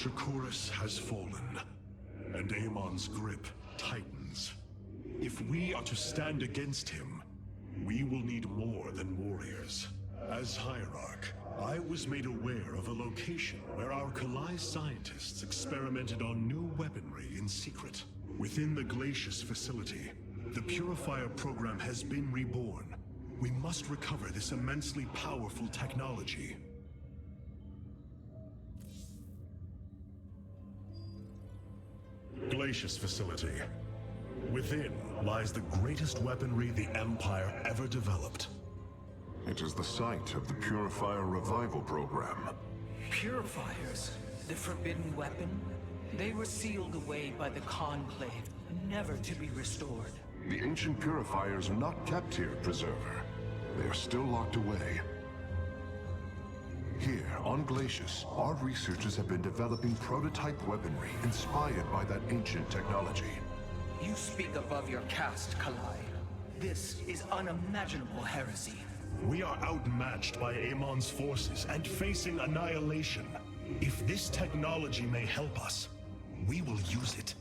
Shakuris has fallen, and Amon's grip tightens. If we are to stand against him, we will need more than warriors. As Hierarch, I was made aware of a location where our Kalai scientists experimented on new weaponry in secret. Within the Glacius facility, the Purifier program has been reborn. We must recover this immensely powerful technology. Glacius facility. Within lies the greatest weaponry the Empire ever developed. It is the site of the Purifier revival program. Purifiers? The forbidden weapon? They were sealed away by the Conclave, never to be restored. The ancient Purifiers are not kept here, Preserver. They are still locked away. Here, on Glacius, our researchers have been developing prototype weaponry inspired by that ancient technology. You speak above your caste, Kalai. This is unimaginable heresy. We are outmatched by Amon's forces and facing annihilation. If this technology may help us, we will use it.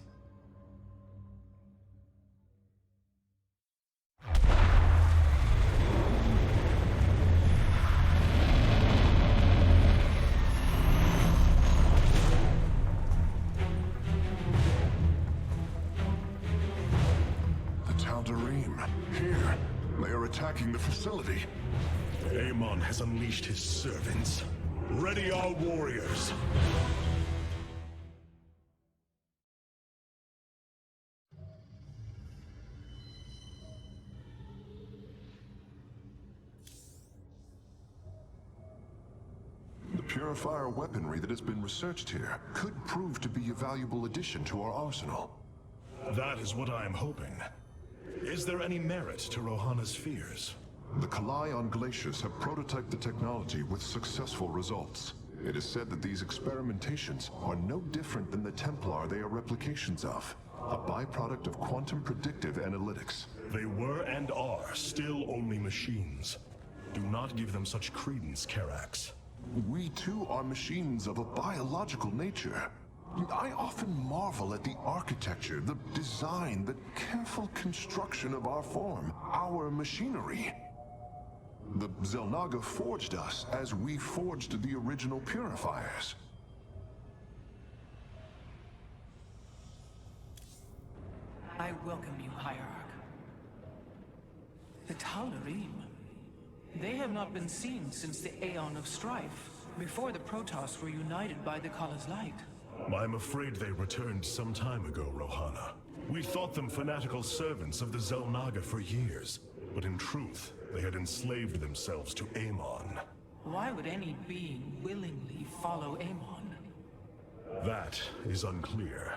Here, they are attacking the facility. Amon has unleashed his servants. Ready our warriors! The Purifier weaponry that has been researched here could prove to be a valuable addition to our arsenal. That is what I am hoping. Is there any merit to Rohana's fears? The Kalai on Glacius have prototyped the technology with successful results. It is said that these experimentations are no different than the Templar they are replications of, a byproduct of quantum predictive analytics. They were and are still only machines. Do not give them such credence, Karax. We too are machines of a biological nature. I often marvel at the architecture, the design, the careful construction of our form, our machinery. The Xel'naga forged us as we forged the original Purifiers. I welcome you, Hierarch. The Tal'Darim. They have not been seen since the Aeon of Strife, before the Protoss were united by the Kala's light. I'm afraid they returned some time ago, Rohana. We thought them fanatical servants of the Xel'naga for years, but in truth, they had enslaved themselves to Amon. Why would any being willingly follow Amon? That is unclear.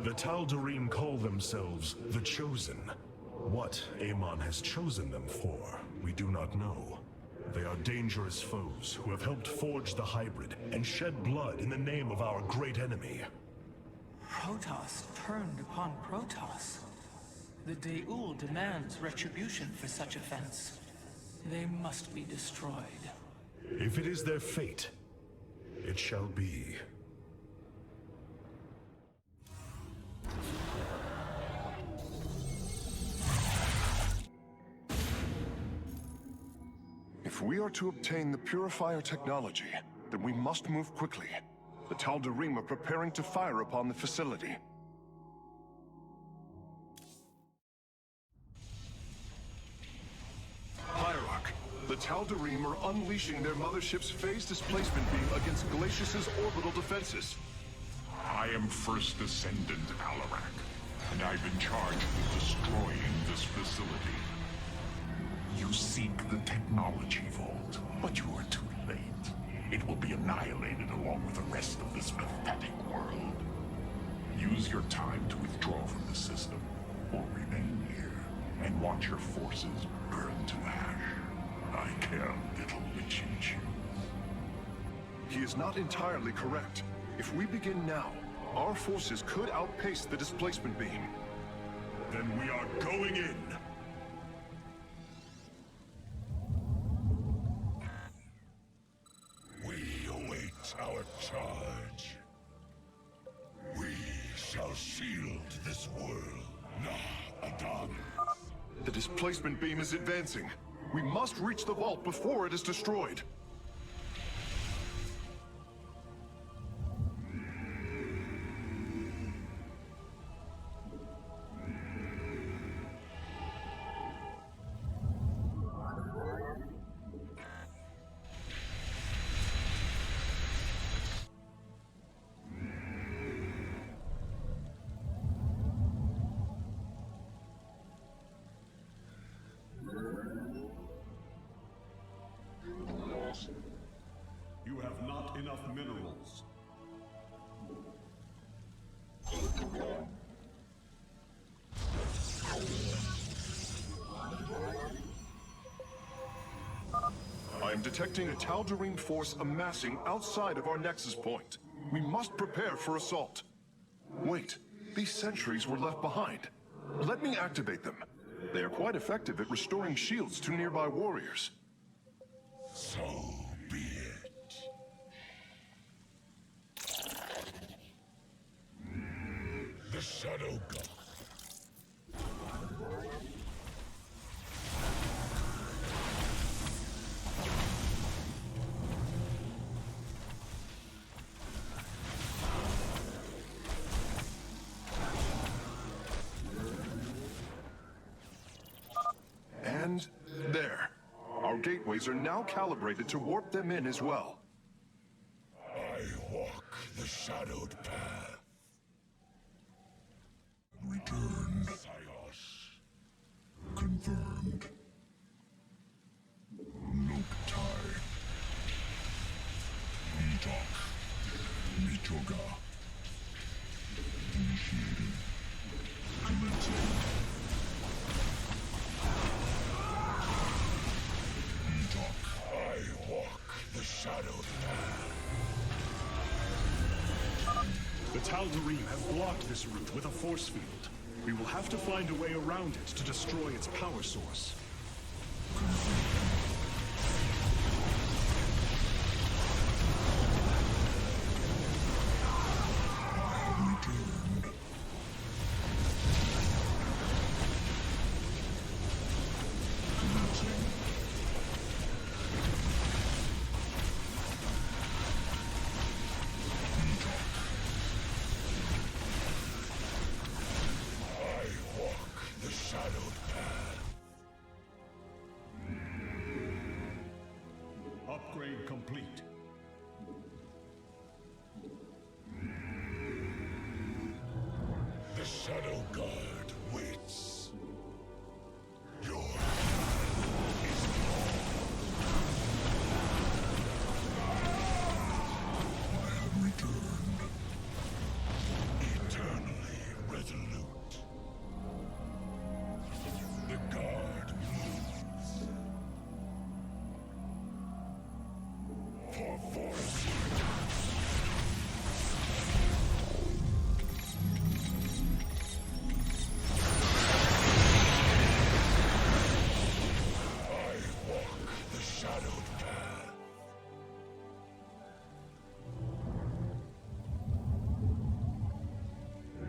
The Tal'Darim call themselves the Chosen. What Amon has chosen them for, we do not know. They are dangerous foes who have helped forge the hybrid and shed blood in the name of our great enemy. Protoss turned upon Protoss. The De'ul demands retribution for such offense. They must be destroyed. If it is their fate, it shall be. If we are to obtain the Purifier technology, then we must move quickly. The Tal'Darim are preparing to fire upon the facility. Hierarch, the Tal'Darim are unleashing their mothership's phase displacement beam against Glacius's orbital defenses. I am First Descendant Alarak, and I've been charged with destroying this facility. You seek the technology vault, but you are too late. It will be annihilated along with the rest of this pathetic world. Use your time to withdraw from the system, or remain here, and watch your forces burn to ash. I care little which you choose. He is not entirely correct. If we begin now, our forces could outpace the displacement beam. Then we are going in! We await our charge. shall shield this world. Nah, Adam. The displacement beam is advancing. We must reach the vault before it is destroyed. You have not enough minerals. I am detecting a Tal'Darim force amassing outside of our nexus point. We must prepare for assault. Wait, these sentries were left behind. Let me activate them. They are quite effective at restoring shields to nearby warriors. So be it. The Shadow God. And there. Our gateways are now calibrated to warp them in as well. I walk the shadowed path. Return. Sios. Confirmed. Noctai. Nitok. Mitoga. Initiated. Commencing. I walk the shadowed path. The Tal'Darim have blocked this route with a force field. We will have to find a way around it to destroy its power source. Upgrade complete. The Shadow Guard waits. Your I have returned. Eternally resolute. The Guard moves. For force. I walk the shadowed path.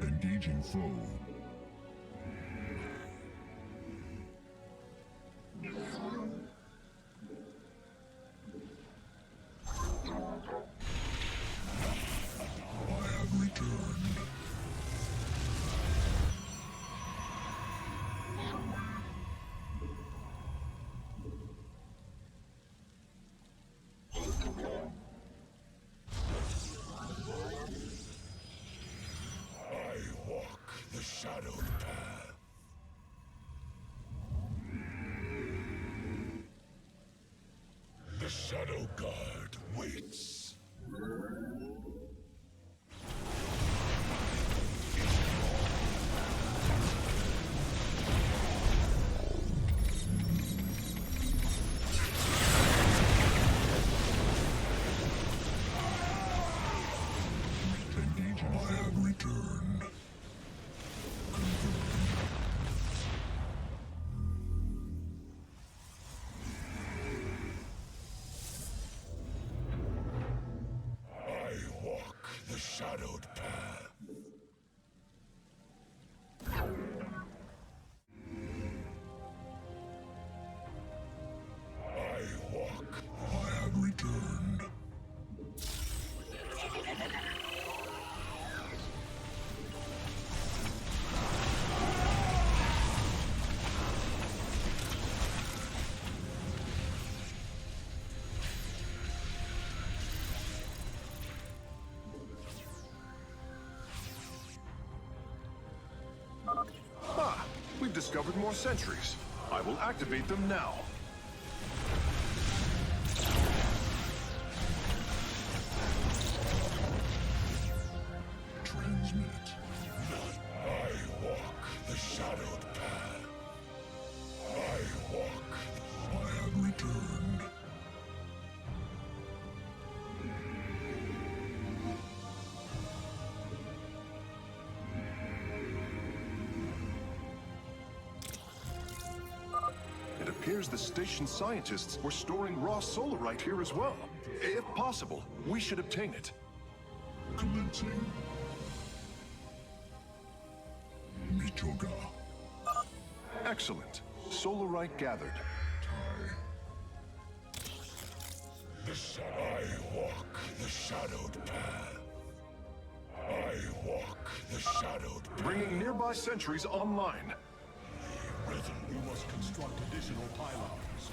Engaging foe. I have returned. I walk the shadowed path. The Shadow Guard waits. Engaging. I have returned. I walk the shadowed path. discovered more sentries. I will activate them now. Transmit. I walk the shadowed path. I walk. I have returned. It appears the station scientists were storing raw solarite here as well. If possible, we should obtain it. Commencing. Mitoga. Excellent. Solarite gathered. I walk the shadowed path. I walk the shadowed path. Bringing nearby sentries online. You must construct additional pylons.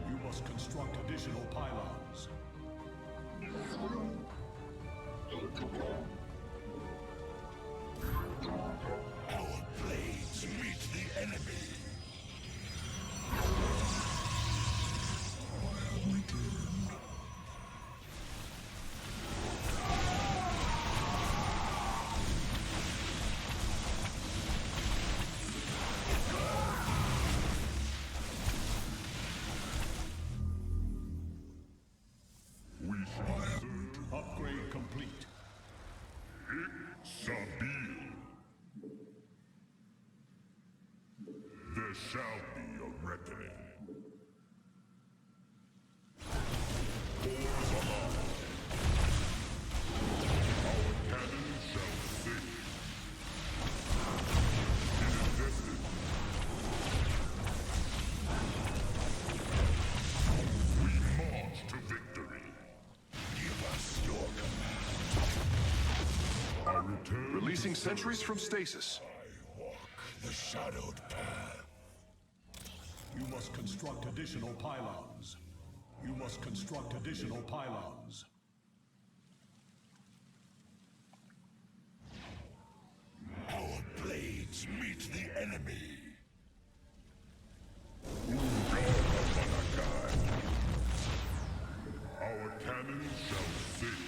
You must construct additional pylons. Our blades meet the enemy. I have returned. We shall Upgrade complete. Sabil. There shall be a reckoning. Wars alarm. Our cannon shall sing. It is destined. We march to victory. Give us your command. I return. Releasing sentries from stasis. I walk the shadowed path. You must construct additional pylons. You must construct additional pylons. Our blades meet the enemy. Our cannon shall sing.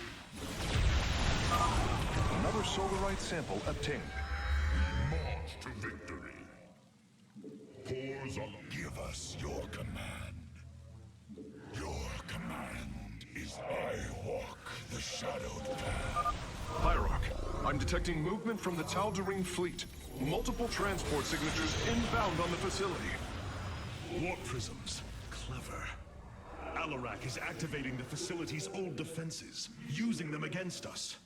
Another solarite sample obtained. March to victory. Pores on. Give us your command. Your command is I walk the shadowed path. Hierarch, I'm detecting movement from the Tal'Darim fleet. Multiple transport signatures inbound on the facility. Warp prisms. Clever. Alarak is activating the facility's old defenses, using them against us.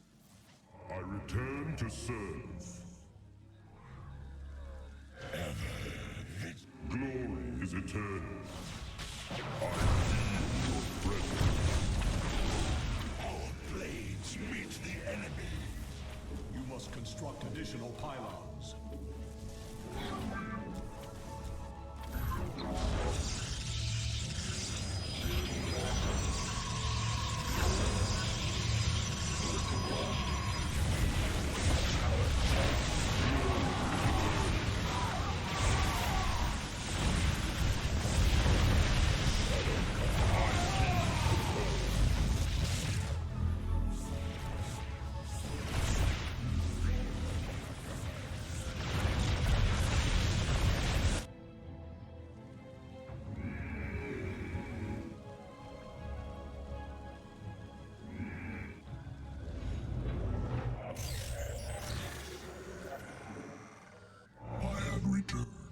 I return to serve. Glory is eternal. I feel your presence. Our blades meet the enemy. You must construct additional pylons.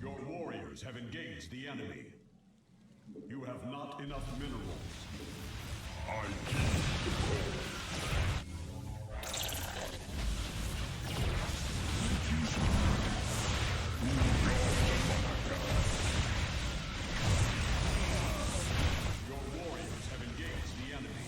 Your warriors have engaged the enemy. You have not enough minerals. I keep the call. Your warriors have engaged the enemy.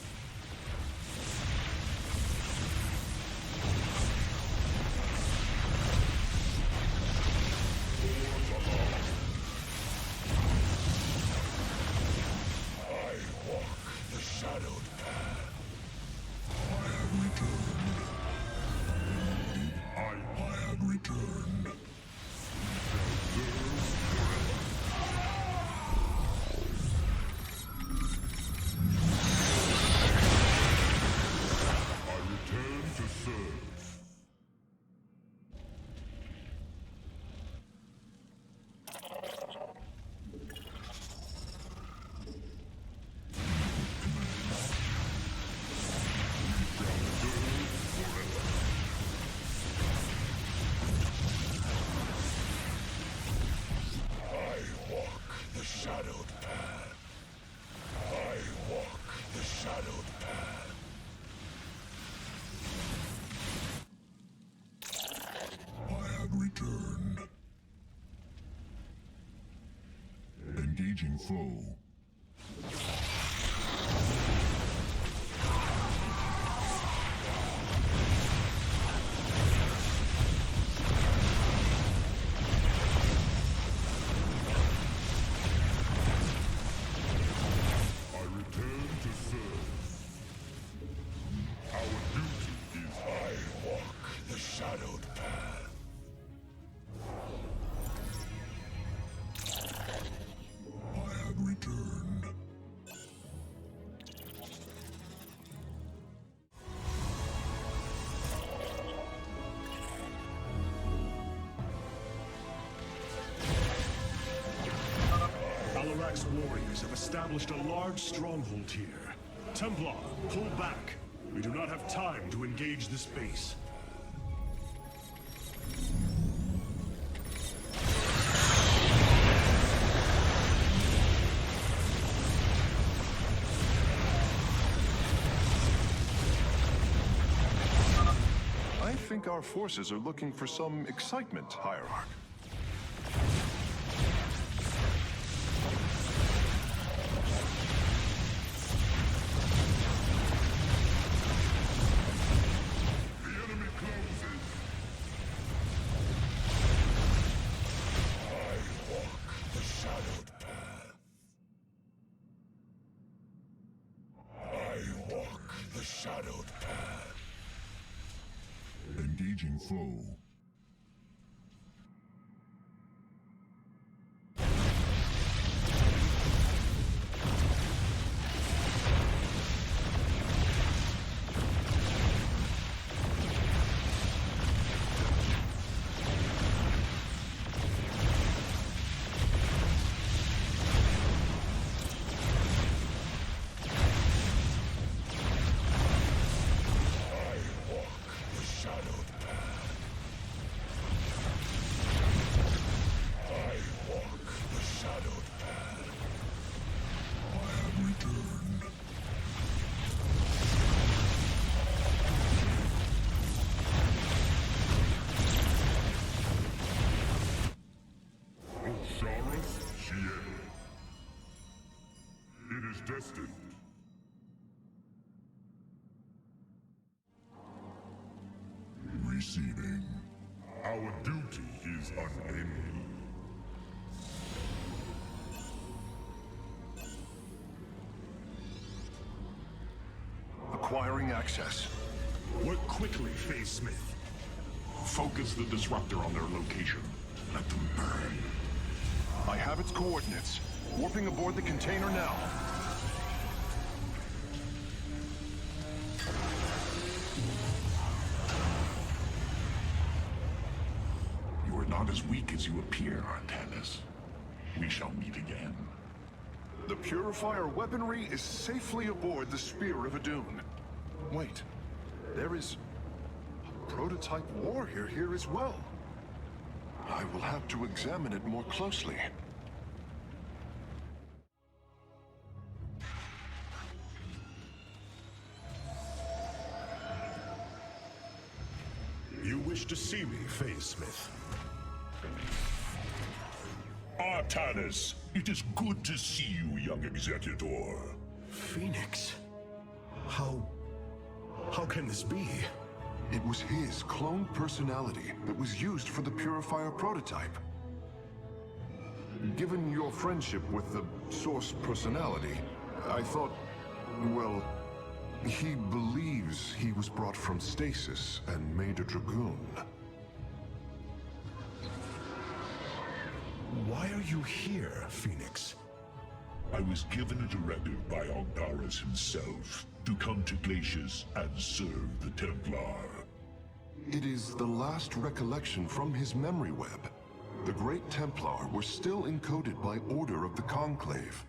shadowed path. I walk the shadowed path. I have returned. Engaging foe. Alarak's warriors have established a large stronghold here. Templar, pull back. We do not have time to engage this base. I think our forces are looking for some excitement, Hierarch. Engaging foe. Destined. Receiving. Our duty is unending. Acquiring access. Work quickly, Phase Smith. Focus the disruptor on their location. Let them burn. I have its coordinates. Warping aboard the container now. You are not as weak as you appear, Artanis. We shall meet again. The Purifier weaponry is safely aboard the Spear of Adun. Wait, there is a prototype warrior here as well. I will have to examine it more closely. You wish to see me, Phase Smith? Artanis, it is good to see you, young Executor. Phoenix? How can this be? It was his cloned personality that was used for the Purifier prototype. Given your friendship with the Source personality, I thought, well, he believes he was brought from stasis and made a Dragoon. Why are you here, Phoenix? I was given a directive by Artanis himself to come to Glacius and serve the Templar. It is the last recollection from his memory web. The Great Templar were still encoded by order of the Conclave.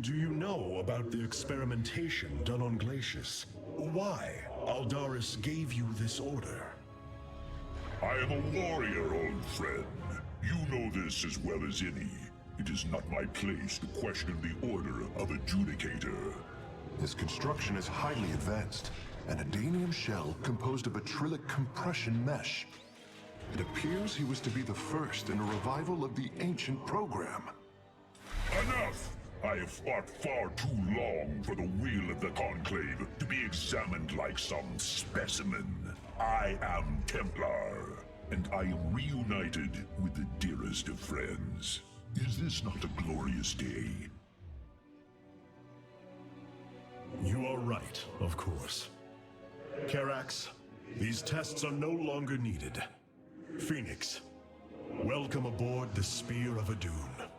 Do you know about the experimentation done on Glacius? Why Aldaris gave you this order? I am a warrior, old friend. You know this as well as any. It is not my place to question the order of Adjudicator. His construction is highly advanced, an Adanium shell composed of acrylic compression mesh. It appears he was to be the first in a revival of the ancient program. Enough! I have fought far too long for the will of the Conclave to be examined like some specimen. I am Templar, and I am reunited with the dearest of friends. Is this not a glorious day? You are right, of course. Karax, these tests are no longer needed. Phoenix, welcome aboard the Spear of Adun.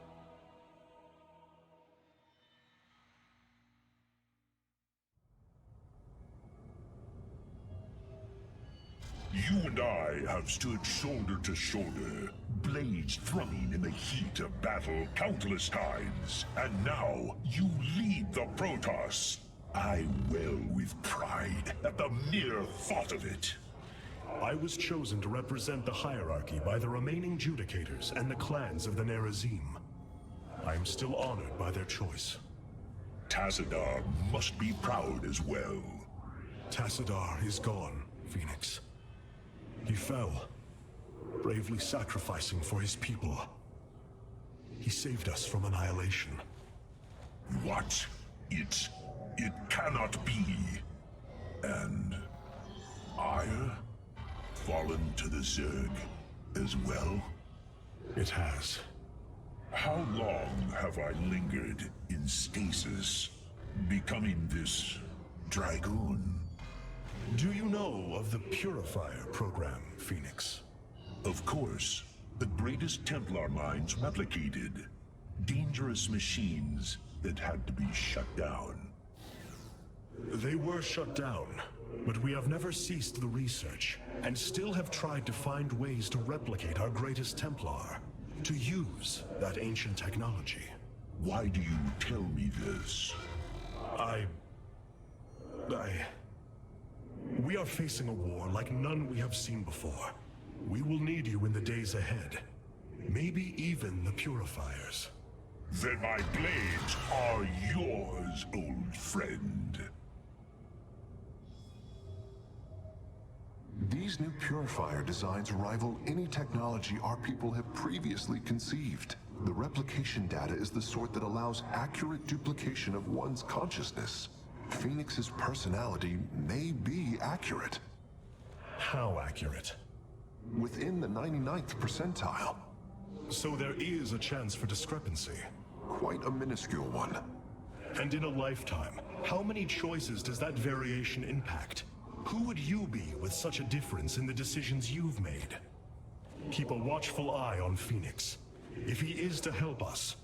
You and I have stood shoulder to shoulder, blades thrumming in the heat of battle countless times. And now, you lead the Protoss. I wail with pride at the mere thought of it. I was chosen to represent the hierarchy by the remaining Judicators and the clans of the Nerazim. I am still honored by their choice. Tassadar must be proud as well. Tassadar is gone, Phoenix. He fell, bravely sacrificing for his people. He saved us from annihilation. What? It cannot be. And Aiur? Fallen to the Zerg as well? It has. How long have I lingered in stasis, becoming this Dragoon? Do you know of the Purifier program, Phoenix? Of course. The greatest Templar minds replicated. Dangerous machines that had to be shut down. They were shut down, but we have never ceased the research, and still have tried to find ways to replicate our greatest Templar, to use that ancient technology. Why do you tell me this? We are facing a war like none we have seen before. We will need you in the days ahead. Maybe even the Purifiers. Then my blades are yours, old friend. These new Purifier designs rival any technology our people have previously conceived. The replication data is the sort that allows accurate duplication of one's consciousness. Phoenix's personality may be accurate. How accurate? Within the 99th percentile. So there is a chance for discrepancy. Quite a minuscule one. And in a lifetime, how many choices does that variation impact? Who would you be with such a difference in the decisions you've made? Keep a watchful eye on Phoenix. If he is to help us,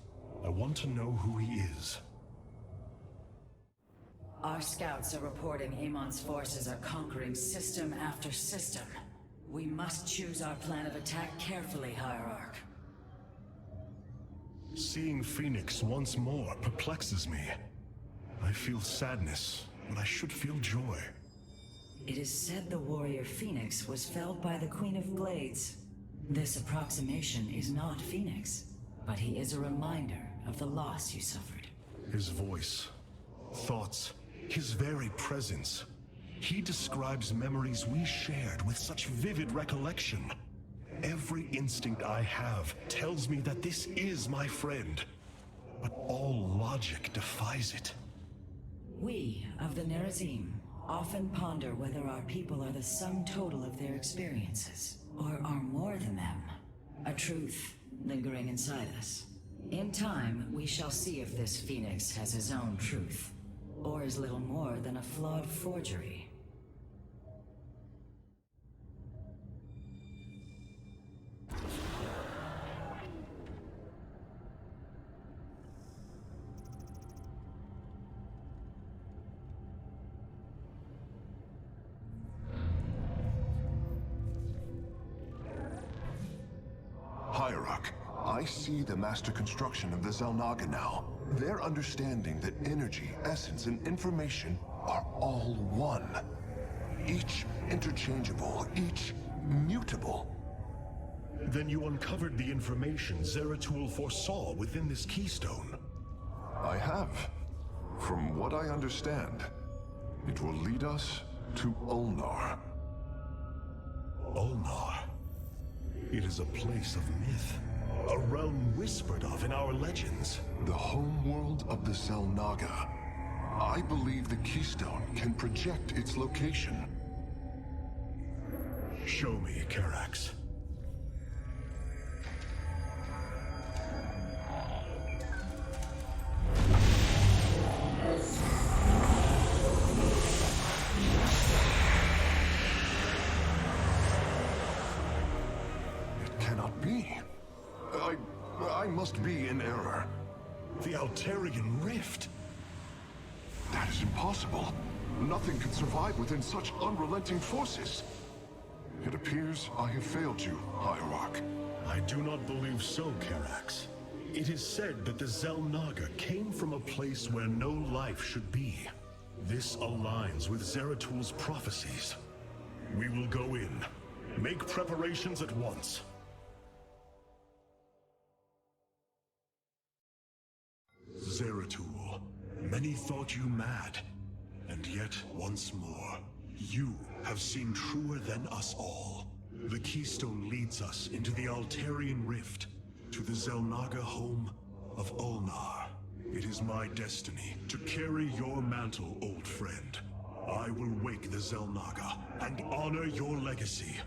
I want to know who he is. Our scouts are reporting Amon's forces are conquering system after system. We must choose our plan of attack carefully, Hierarch. Seeing Phoenix once more perplexes me. I feel sadness, but I should feel joy. It is said the warrior Phoenix was felled by the Queen of Blades. This approximation is not Phoenix, but he is a reminder of the loss you suffered. His voice, thoughts, his very presence. He describes memories we shared with such vivid recollection. Every instinct I have tells me that this is my friend, but all logic defies it. We of the Nerazim often ponder whether our people are the sum total of their experiences, or are more than them. A truth lingering inside us. In time, we shall see if this Phoenix has his own truth, or is little more than a flawed forgery. Hierarch, I see the master construction of the Xel'naga now. Their understanding that energy, essence, and information are all one. Each interchangeable, each mutable. Then you uncovered the information Zeratul foresaw within this keystone. I have. From what I understand, it will lead us to Ulnar. Ulnar. It is a place of myth. A realm whispered of in our legends. The homeworld of the Xel'naga. I believe the keystone can project its location. Show me, Karax. It cannot be. I must be in error. The Altarian Rift. That is impossible. Nothing can survive within such unrelenting forces. It appears I have failed you, Hierarch. I do not believe so, Karax. It is said that the Xel'naga came from a place where no life should be. This aligns with Zeratul's prophecies. We will go in. Make preparations at once. Zeratul, many thought you mad. And yet, once more, you have seen truer than us all. The keystone leads us into the Altarian Rift, to the Xel'naga home of Ulnar. It is my destiny to carry your mantle, old friend. I will wake the Xel'naga and honor your legacy.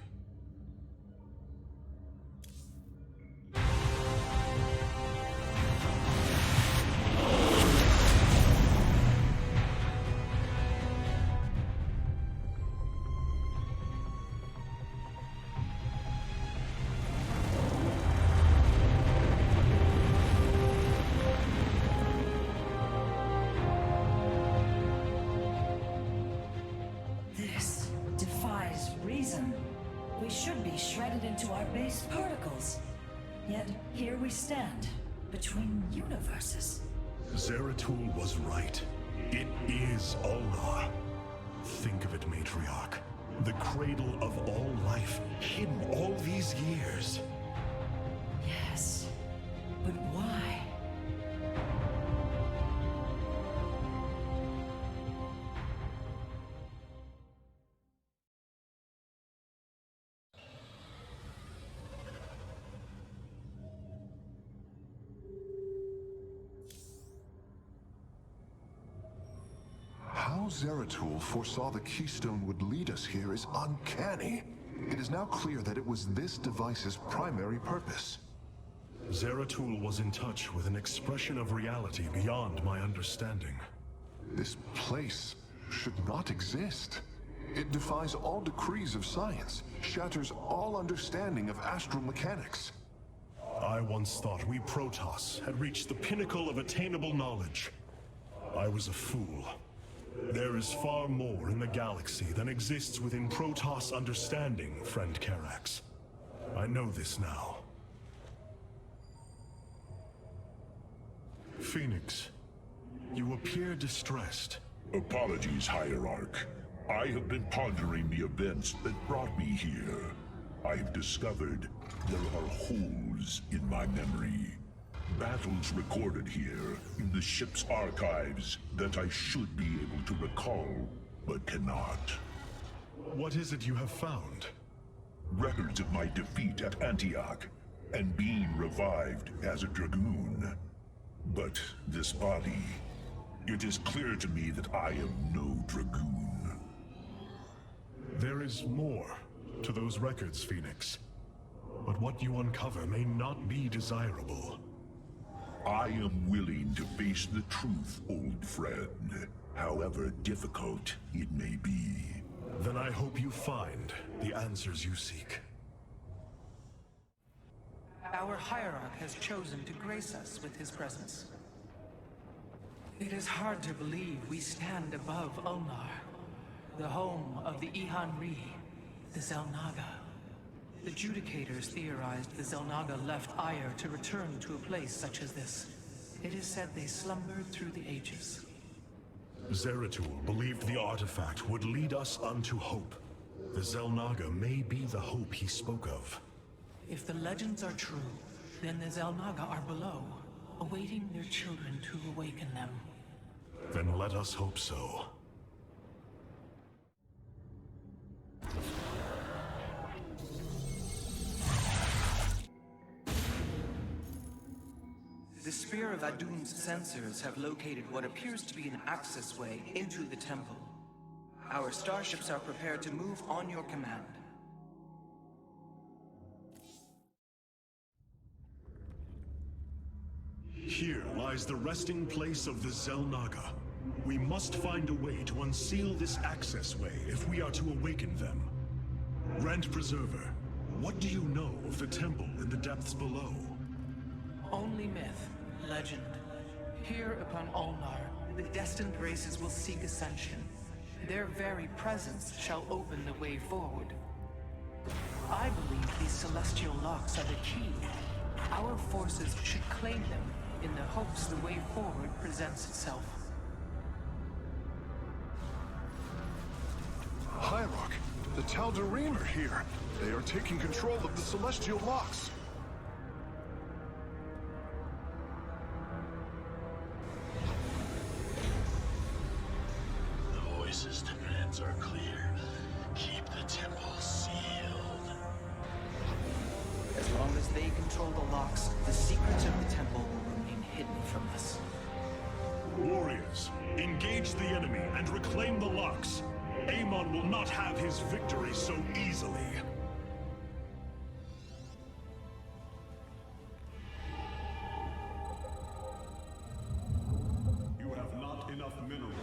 This defies reason. We should be shredded into our base particles. Yet here we stand, between universes. Zeratul was right. It is Ulnar. Think of it, Matriarch. The cradle of all life, hidden all these years. Yes, but why? How Zeratul foresaw the keystone would lead us here is uncanny. It is now clear that it was this device's primary purpose. Zeratul was in touch with an expression of reality beyond my understanding. This place should not exist. It defies all decrees of science, shatters all understanding of astral mechanics. I once thought we Protoss had reached the pinnacle of attainable knowledge. I was a fool. There is far more in the galaxy than exists within Protoss understanding, friend Karax. I know this now. Phoenix, you appear distressed. Apologies, Hierarch. I have been pondering the events that brought me here. I have discovered there are holes in my memory. Battles recorded here in the ship's archives that I should be able to recall, but cannot. What is it you have found? Records of my defeat at Antioch and being revived as a Dragoon. But this body, it is clear to me that I am no Dragoon. There is more to those records, Phoenix. But what you uncover may not be desirable. I am willing to face the truth, old friend, however difficult it may be. Then I hope you find the answers you seek. Our Hierarch has chosen to grace us with his presence. It is hard to believe we stand above Ulnar, the home of the Ihan-Ri, the Xel'naga. The Judicators theorized the Xel'naga left Aiur to return to a place such as this. It is said they slumbered through the ages. Zeratul believed the artifact would lead us unto hope. The Xel'naga may be the hope he spoke of. If the legends are true, then the Xel'naga are below, awaiting their children to awaken them. Then let us hope so. The Spear of Adun's sensors have located what appears to be an accessway into the temple. Our starships are prepared to move on your command. Here lies the resting place of the Xel'naga. We must find a way to unseal this accessway if we are to awaken them. Grand Preserver, what do you know of the temple in the depths below? Only myth, legend. Here upon Ulnar, the destined races will seek ascension. Their very presence shall open the way forward. I believe these celestial locks are the key. Our forces should claim them in the hopes the way forward presents itself. Hierarch, the Tal'Darim are here. They are taking control of the celestial locks. The voices' demands are clear. Keep the temple sealed. As long as they control the locks, the secrets of the temple will remain hidden from us. Warriors, engage the enemy and reclaim the locks. Amon will not have his victory so easily. You have not enough minerals.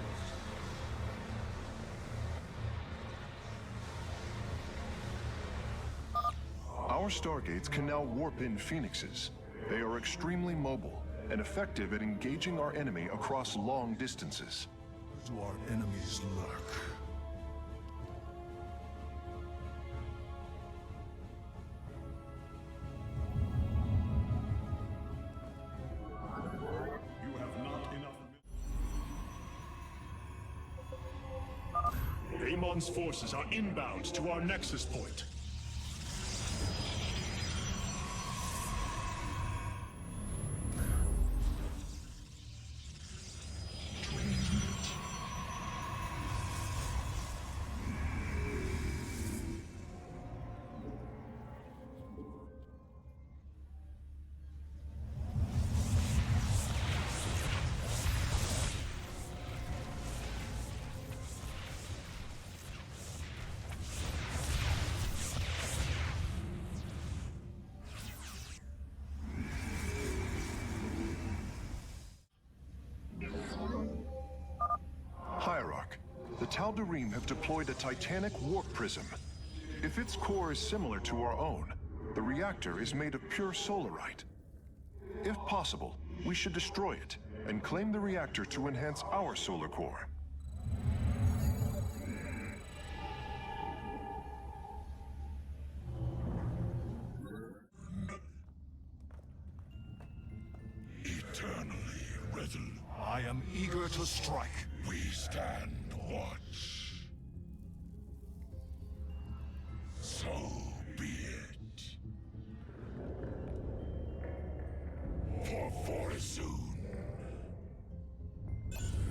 Our stargates can now warp in phoenixes. They are extremely mobile and effective at engaging our enemy across long distances. Do our enemies lurk? You have not enough Amon's forces are inbound to our nexus point. Hierarch, the Tal'Darim have deployed a titanic warp prism. If its core is similar to our own, the reactor is made of pure solarite. If possible, we should destroy it and claim the reactor to enhance our solar core. Eternally resolute. I am eager to strike. We stand watch. So be it. For soon.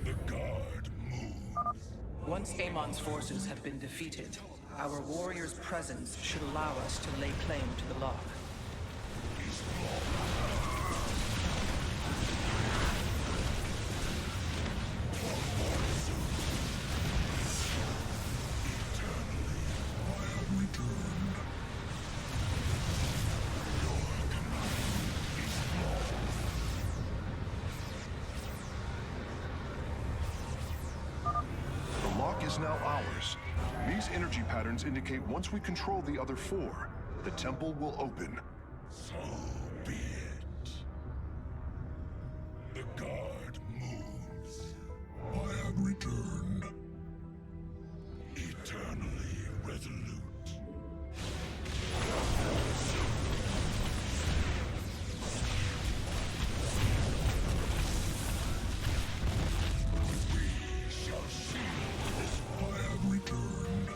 The guard moves. Once Amon's forces have been defeated, our warriors' presence should allow us to lay claim to the lock. The lock is now ours. These energy patterns indicate once we control the other four, the temple will open. So be it. The guard moves. I have returned. Eternally resolute. We shall see. I have returned.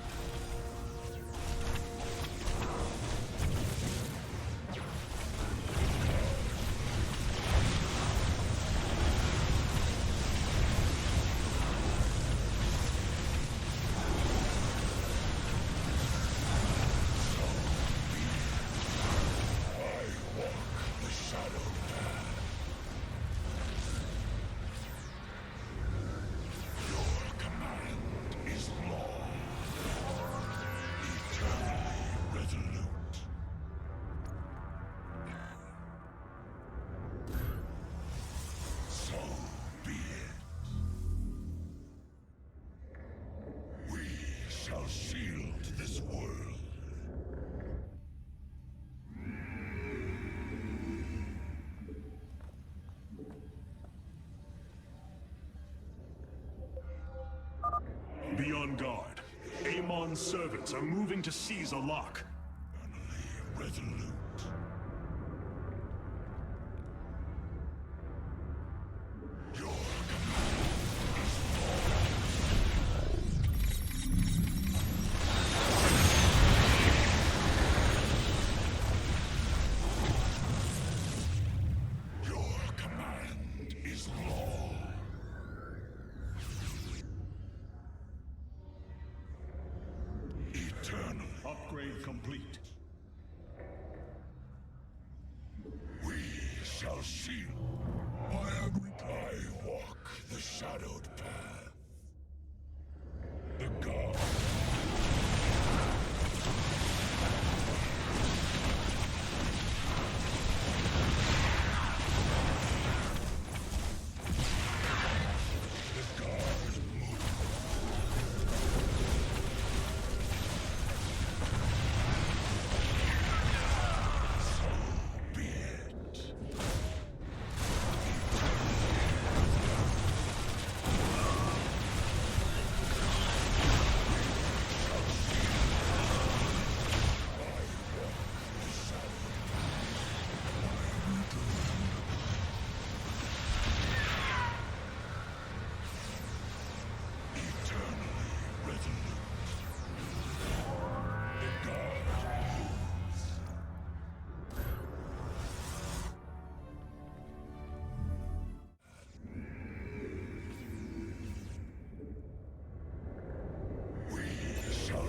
on guard. Amon's servants are moving to seize a lock. Resolute. Upgrade complete. We shall shield. I walk the shadowed path. The god.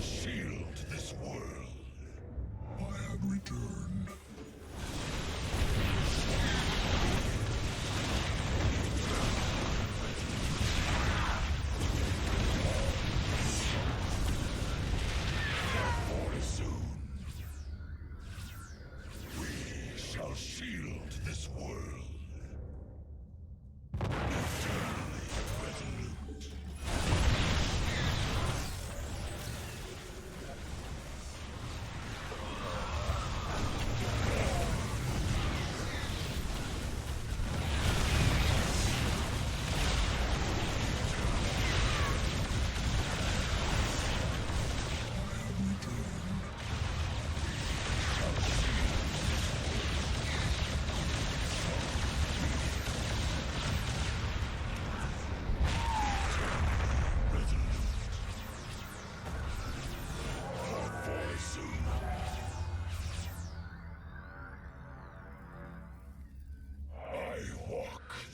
Shield this world. I have returned. Very soon. We shall shield this world. Eternally resolute.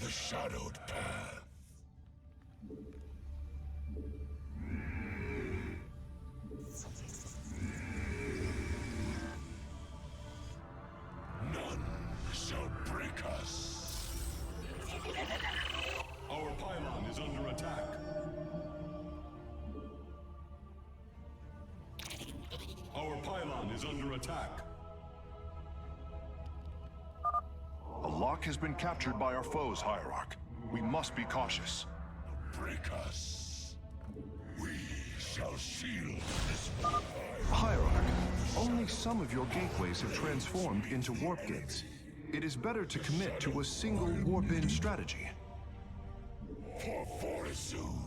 The shadowed path. None shall break us. Our pylon is under attack. Our pylon is under attack. A lock has been captured by our foes, Hierarch. We must be cautious. Break us. We shall shield this world. Hierarch, only some of your gateways have transformed into warp gates. It is better to commit to a single warp-in strategy. For very soon.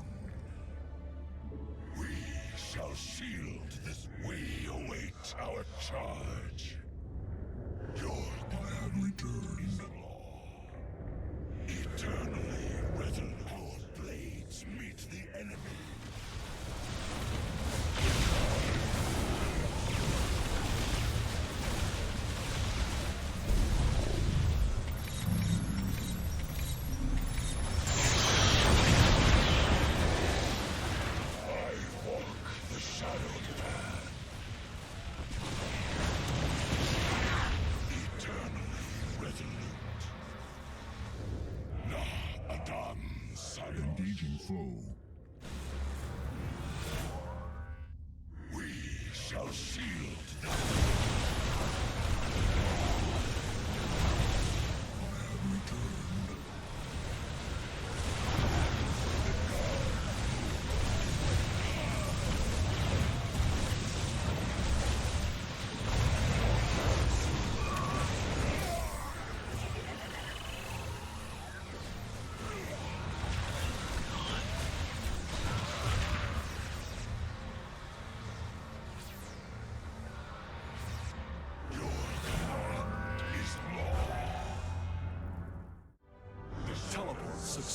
We shall shield this. We await our charge. Your plan returns. Eternally resolute. Our blades meet the enemy. I walk the shadowed path. Eternally resolute. Adam, silent. Engaging foe. We shall shield them. I have returned.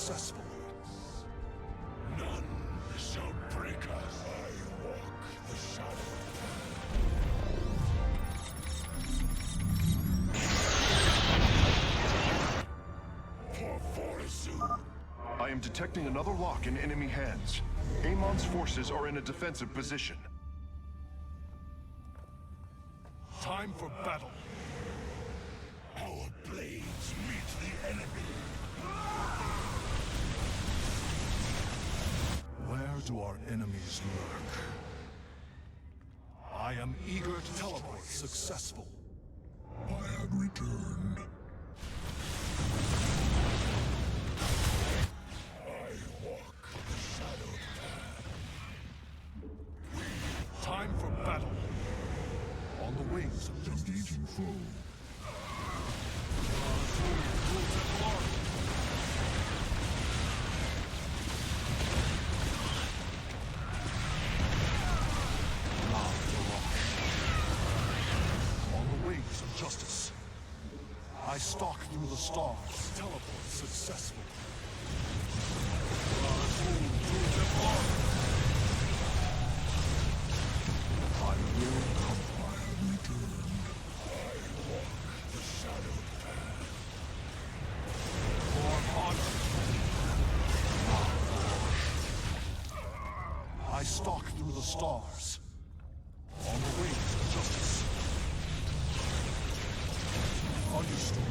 successful. None shall break us. I walk the shadow. For fortitude. I am detecting another lock in enemy hands. Amon's forces are in a defensive position. Time for battle. Our blades meet the enemy. Where do our enemies lurk? I am eager to teleport successful. I have returned. I walk the shadowed path. Time for battle. On the wings of justice. Engaging foe. On the wings of justice. I stalk through the stars. Teleport successful. I will come. I have returned. I walk the shadowed path. For honor. I stalk through the stars. On the wings of justice. Understood.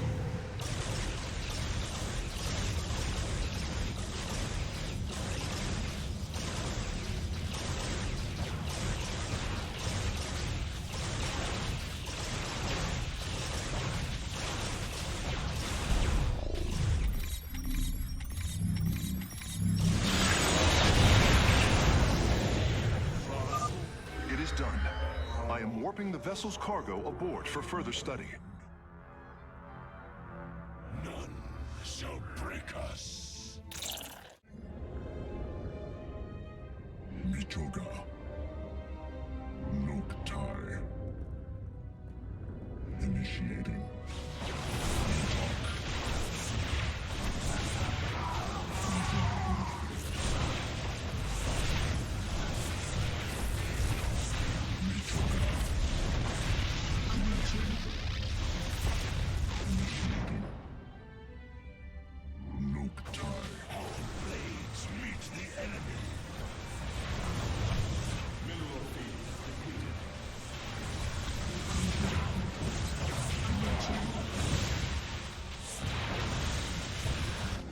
It is done. I am warping the vessel's cargo aboard for further study. None shall break us. Mitoga. Noctai. Initiating. Noctai. Our blades meet the enemy. Mineral field depleted.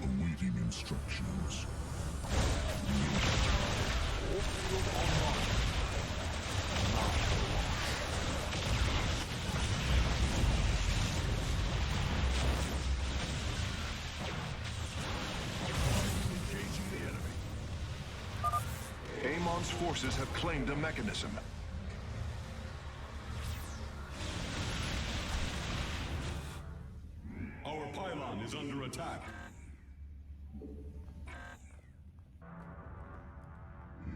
Awaiting instructions. Engaging the enemy. Amon's forces have claimed a mechanism. Our pylon is under attack.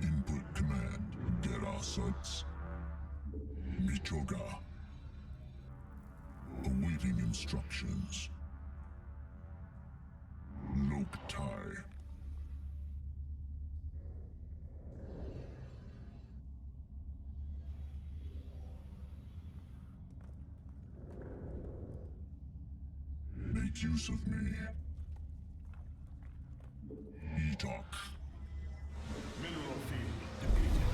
Input command. Get our sights. Mitoga. Awaiting instructions. Noctai. Make use of me. Etok. Mineral field depleted.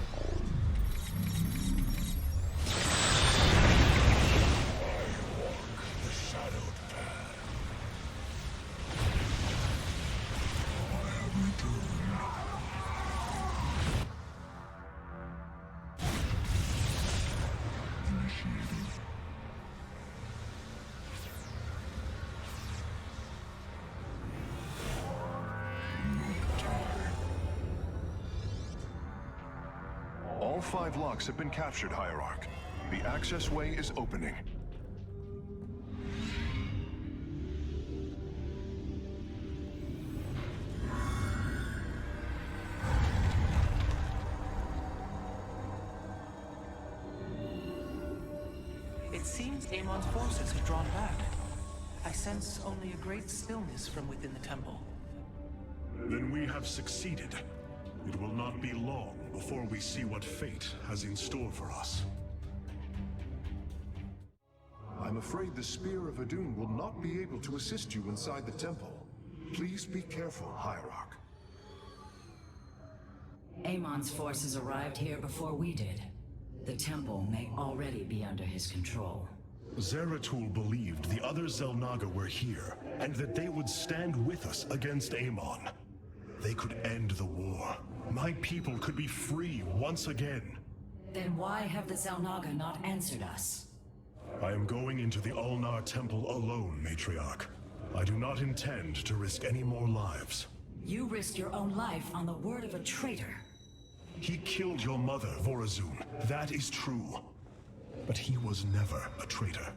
The shadowed path. I have returned. Initiating. All 5 locks have been captured, Hierarch. The access way is opening. It seems Amon's forces have drawn back. I sense only a great stillness from within the temple. Then we have succeeded. It will not be long before we see what fate has in store for us. I'm afraid the Spear of Adun will not be able to assist you inside the temple. Please be careful, Hierarch. Amon's forces arrived here before we did. The temple may already be under his control. Zeratul believed the other Xel'naga were here, and that they would stand with us against Amon. They could end the war. My people could be free once again. Then why have the Xel'naga not answered us? I am going into the Ulnar Temple alone, Matriarch. I do not intend to risk any more lives. You risked your own life on the word of a traitor. He killed your mother, Vorazun. That is true. But he was never a traitor.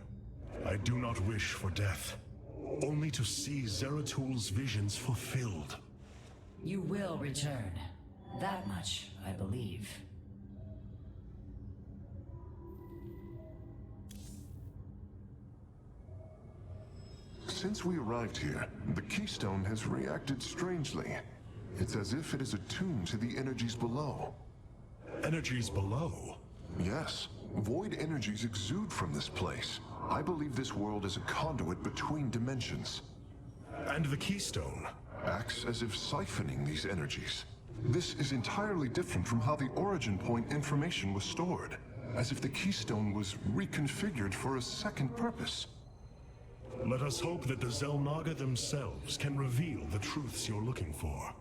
I do not wish for death. Only to see Zeratul's visions fulfilled. You will return. That much, I believe. Since we arrived here, the Keystone has reacted strangely. It's as if it is attuned to the energies below. Energies below? Yes. Void energies exude from this place. I believe this world is a conduit between dimensions. And the Keystone? Acts as if siphoning these energies. This is entirely different from how the origin point information was stored. As if the Keystone was reconfigured for a second purpose. Let us hope that the Xel'naga themselves can reveal the truths you're looking for.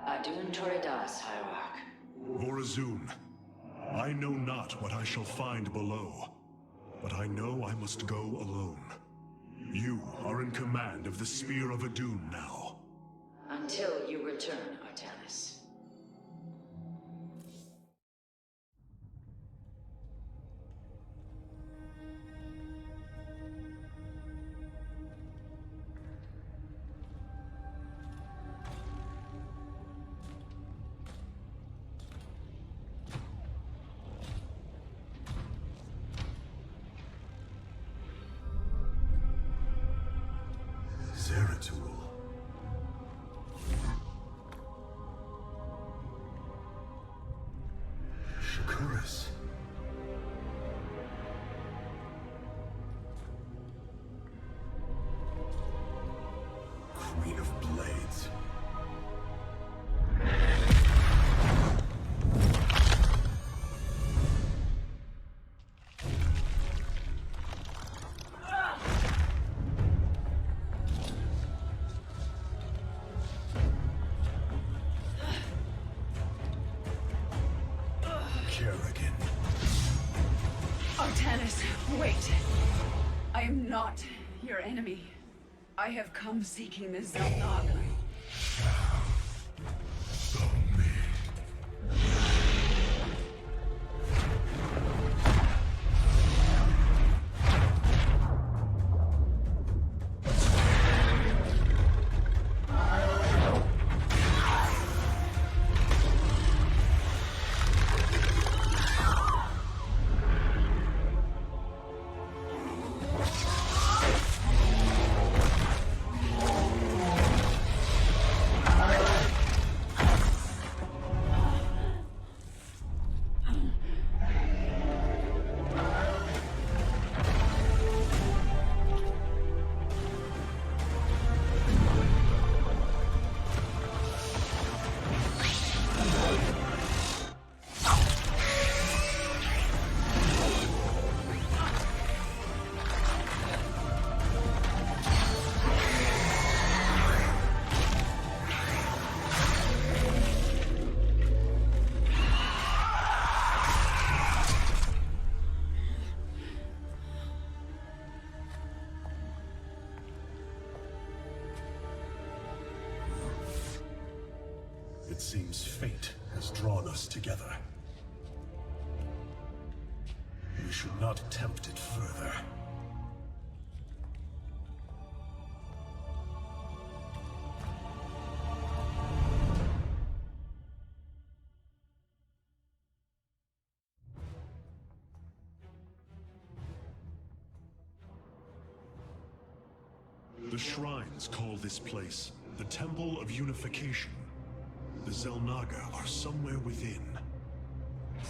Adun Toridas, Hierarch. Vorazun, I know not what I shall find below, but I know I must go alone. You are in command of the Spear of Adun now. Until you return, Artanis. Zeratul. Shakuris. Queen of Blades. Artanis, wait. I am not your enemy. I have come seeking the Xel'naga. It seems fate has drawn us together. We should not tempt it further. The shrines call this place the Temple of Unification. The Xel'naga are somewhere within.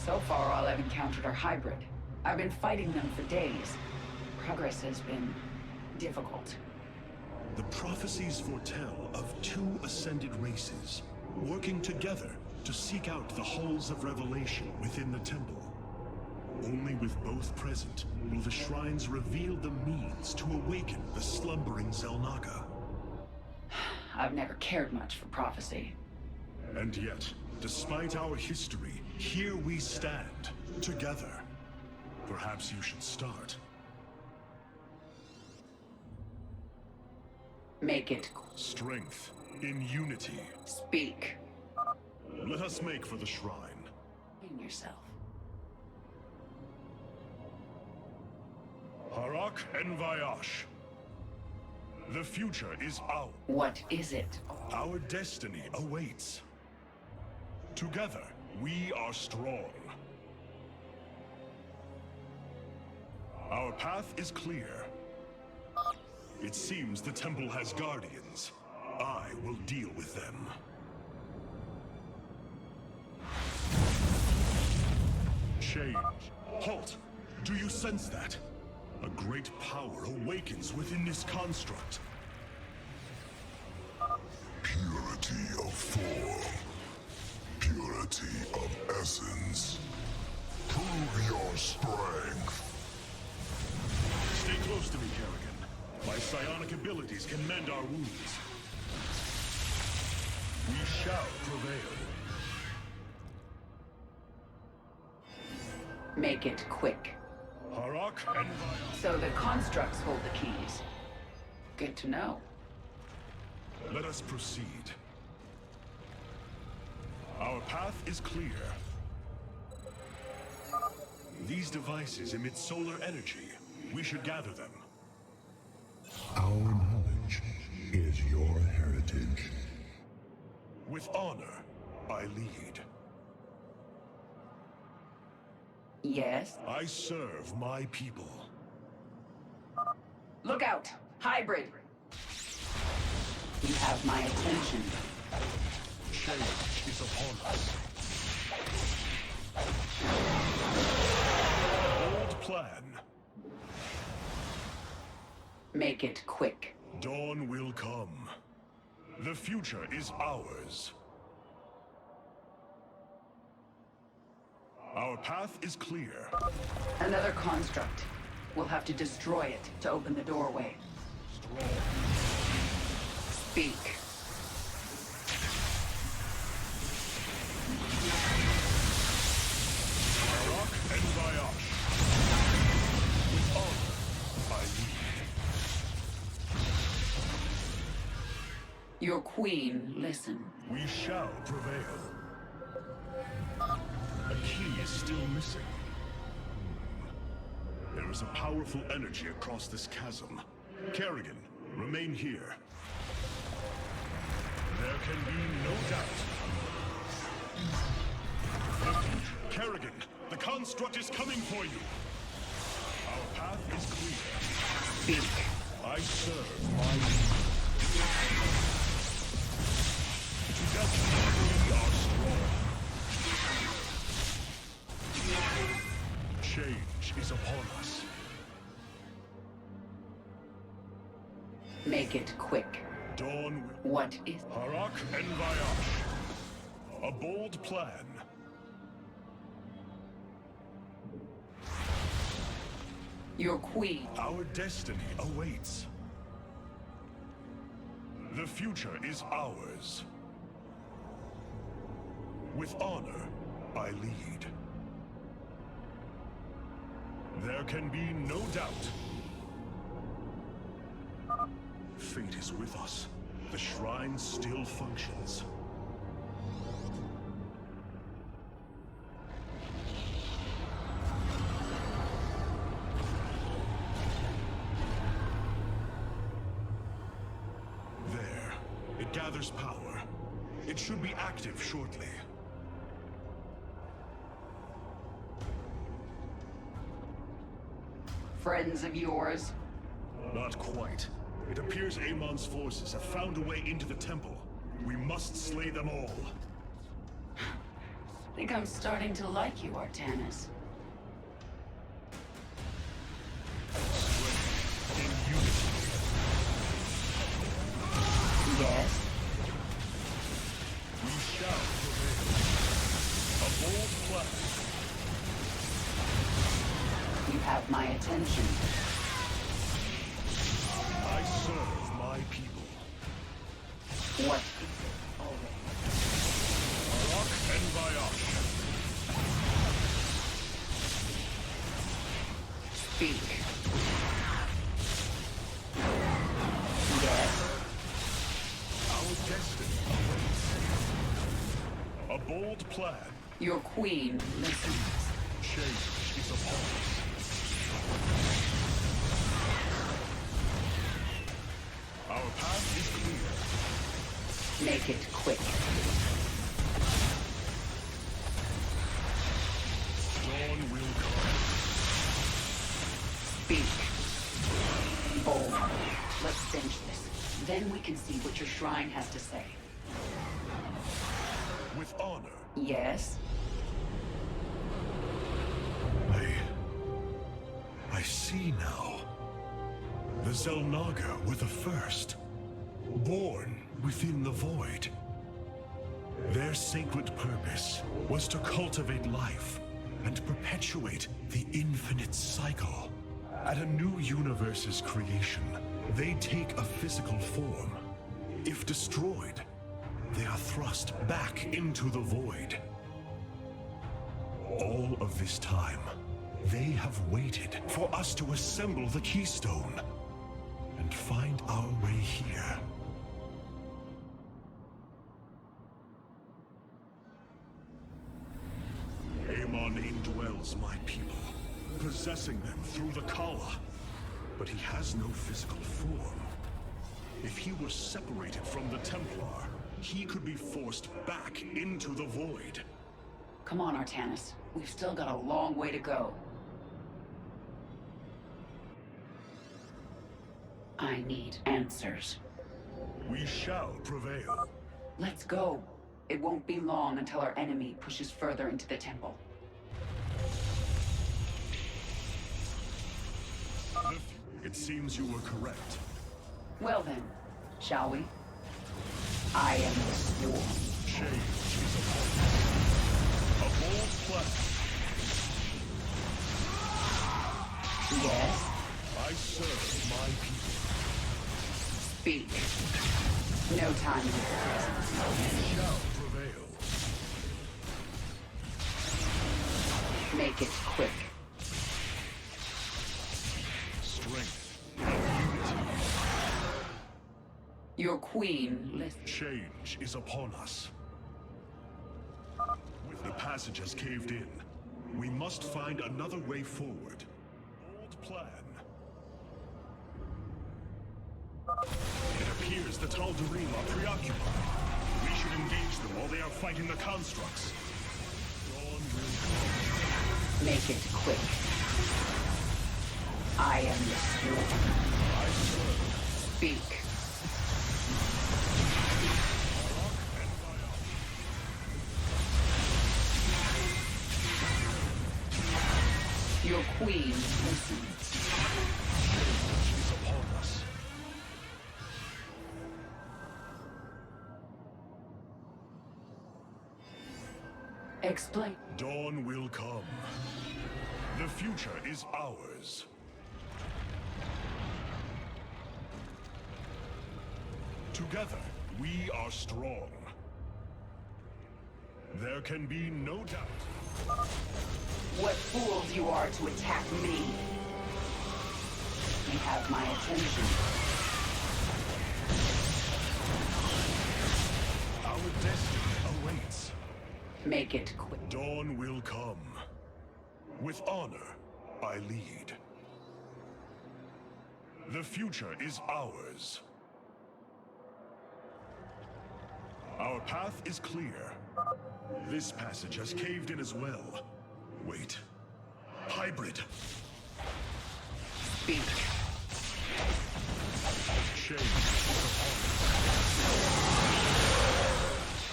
So far, all I've encountered are hybrid. I've been fighting them for days. Progress has been difficult. The prophecies foretell of two ascended races, working together to seek out the halls of revelation within the temple. Only with both present will the shrines reveal the means to awaken the slumbering Xel'naga. I've never cared much for prophecy. And yet, despite our history, here we stand, together. Perhaps you should start. Make it. Strength in unity. Speak. Let us make for the shrine. In yourself. Harak and Vayash. The future is ours. What is it? Our destiny awaits. Together, we are strong. Our path is clear. It seems the temple has guardians. I will deal with them. Change. Halt! Do you sense that? A great power awakens within this construct. Purity of form. Purity of essence. Prove your strength. Stay close to me, Kerrigan. My psionic abilities can mend our wounds. We shall prevail. Make it quick. Harak and Vayash. So the constructs hold the keys. Good to know. Let us proceed. Our path is clear. These devices emit solar energy. We should gather them. Our knowledge is your heritage. With honor, I lead. Yes? I serve my people. Look out! Hybrid! You have my attention. Change is upon us. Bold plan. Make it quick. Dawn will come. The future is ours. Our path is clear. Another construct. We'll have to destroy it to open the doorway. Strong. Speak. Harak and Vayash. With honor, I lead. Your queen, listen. We shall prevail. A key is still missing. There is a powerful energy across this chasm. Kerrigan, remain here. There can be no doubt. Kerrigan, the construct is coming for you. Our path is clear. Speak. I serve my people. Together, we are strong. Change is upon us. Make it quick. Dawn What is... Harak and Vayash. A bold plan. Your queen. Our destiny awaits. The future is ours. With honor, I lead. There can be no doubt. Fate is with us. The shrine still functions. There. It gathers power. It should be active shortly. Friends of yours? Not quite. It appears Amon's forces have found a way into the temple. We must slay them all. Think I'm starting to like you, Artanis. In unity. Yes? We shall prevail. A bold plan. You have my attention. I serve my people. What is it already? Arak and Vayash. Speak. Yes? Our destiny awaits. A bold plan. Your queen listens. Change is upon us. Our path is clear. Make it quick. Dawn will come. Speak. Bold. Let's finish this. Then we can see what your shrine has to say. With honor. Yes? I see now. The Xel'naga were the first, born within the void. Their sacred purpose was to cultivate life and perpetuate the infinite cycle. At a new universe's creation, they take a physical form. If destroyed, they are thrust back into the void. All of this time, they have waited for us to assemble the keystone and find our way here. Amon indwells my people, possessing them through the Kala. But he has no physical form. If he were separated from the Templar, he could be forced back into the void. Come on, Artanis. We've still got a long way to go. I need answers. We shall prevail. Let's go. It won't be long until our enemy pushes further into the temple. It seems you were correct. Well then, shall we? I am the swarm. Change is upon us. A bold plan. Yes? I serve my people. Speak. No time in your presence. We shall prevail. Make it quick. Strength and unity. Your queen listens. Change is upon us. With the passage has caved in, we must find another way forward. Bold plan. It appears the Tal'Darim are preoccupied. We should engage them while they are fighting the constructs. Dawn will come. Make it quick. I am the swarm. I serve. Speak. Your queen listens. Change is upon us. Explain. Dawn will come. The future is ours. Together, we are strong. There can be no doubt. What fools you are to attack me. You have my attention. Our destiny awaits. Make it quick. Dawn will come. With honor, I lead. The future is ours. Our path is clear. This passage has caved in as well. Wait. Hybrid. Speak.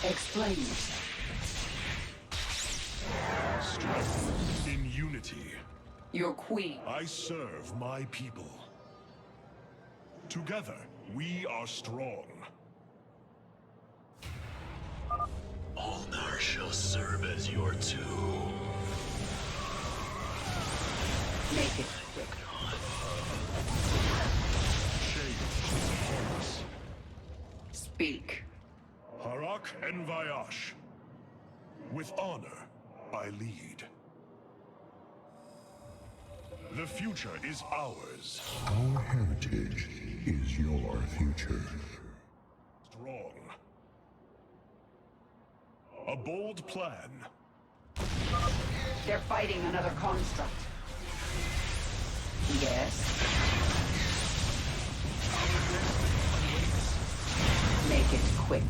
Explain yourself. Strength in unity. Your queen. I serve my people. Together, we are strong. Ulnar shall serve as your tomb. Make it quick. Speak. Harak and Vayash. With honor, I lead. The future is ours. Our heritage is your future. Strong. A bold plan. They're fighting another construct. Yes. Make it quick.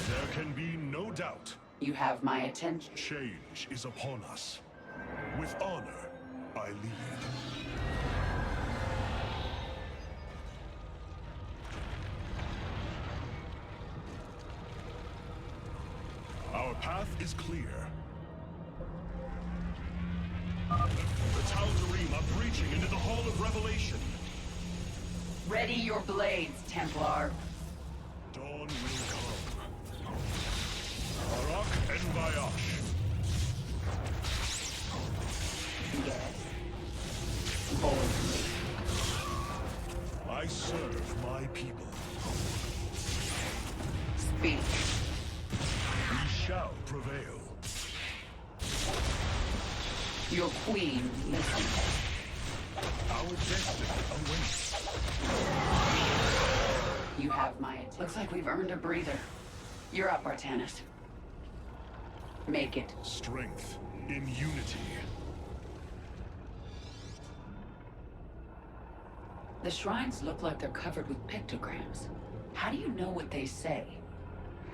There can be no doubt. You have my attention. Change is upon us. With honor, I lead. Our path is clear. The Tal'Darim are breaching into the Hall of Revelation. Ready your blades, Templar. Dawn will come. Harak and Vayash. Yes. Boldly. I serve my people. Speak. We shall prevail. Your queen listens. Our destiny awaits. You have my attention. Looks like we've earned a breather. You're up, Artanis. Make it. Strength in unity. The shrines look like they're covered with pictograms. How do you know what they say?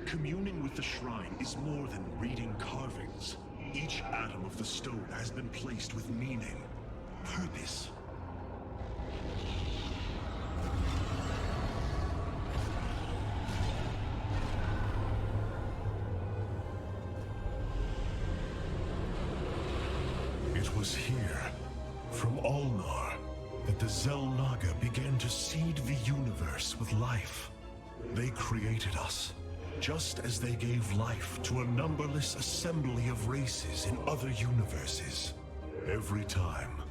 Communing with the shrine is more than reading carvings. Each atom of the stone has been placed with meaning, purpose. It was here, from Ulnar, that the Xel'naga began to seed the universe with life. They created us, just as they gave life to a numberless assembly of races in other universes. Every time,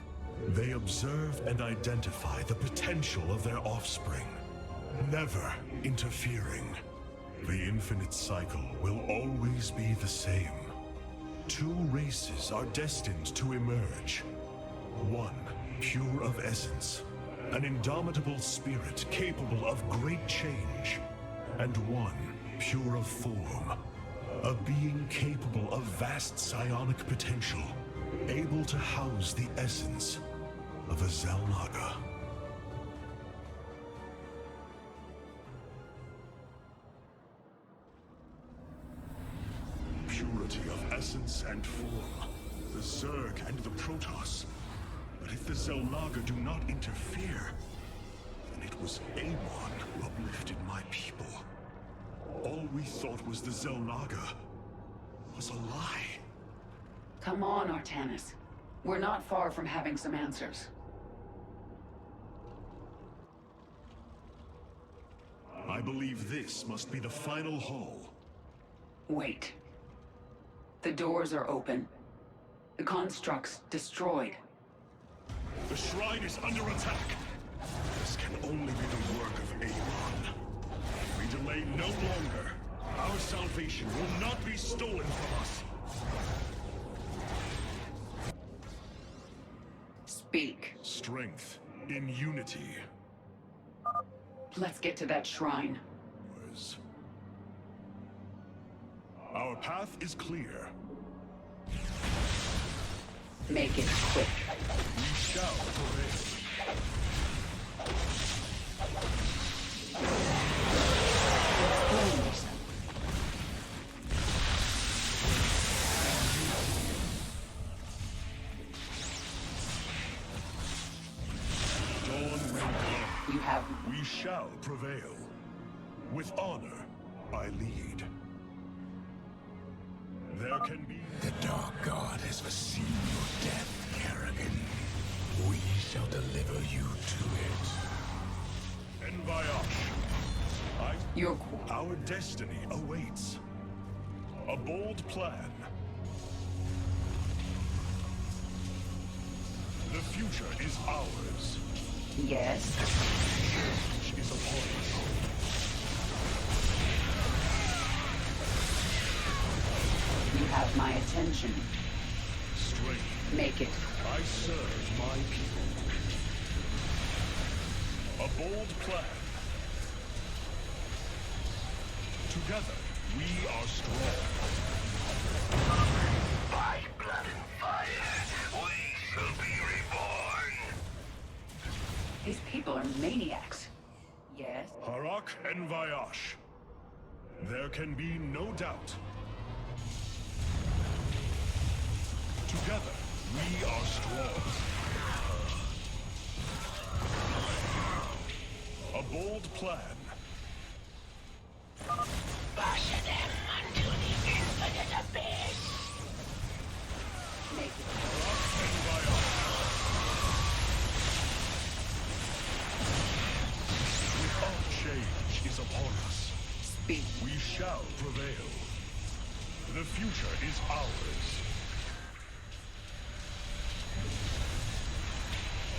they observe and identify the potential of their offspring, never interfering. The infinite cycle will always be the same. Two races are destined to emerge. One, pure of essence, an indomitable spirit capable of great change. And one, pure of form, a being capable of vast psionic potential, able to house the essence of a Xel'naga. Purity of essence and form, the Zerg and the Protoss. But if the Xel'naga do not interfere, then it was Amon who uplifted my people. All we thought was the Xel'naga was a lie. Come on, Artanis. We're not far from having some answers. I believe this must be the final hall. Wait. The doors are open. The construct's destroyed. The shrine is under attack. This can only be the work of Amon. We delay no longer. Our salvation will not be stolen from us. Speak. Strength in unity. Let's get to that shrine. Our path is clear. Make it quick. We shall prevail. Explain yourself. We shall prevail. With honor, I lead. There can be... The Dark God has foreseen your death, Kerrigan. We shall deliver you to it. Envayash. You're cool. Our destiny awaits. A bold plan. The future is ours. Yes. Change is upon us. You have my attention. Strength. Make it. I serve my people. A bold plan. Together, we are strong. By blood and fire, we shall be reborn. These people are maniacs. Yes. Harak and Vayash. There can be no doubt. Together, we are strong. A bold plan. Bash them unto the infinite abyss. Make it. Harak and Vayash. Without change is upon us. Speak. We shall prevail. The future is ours.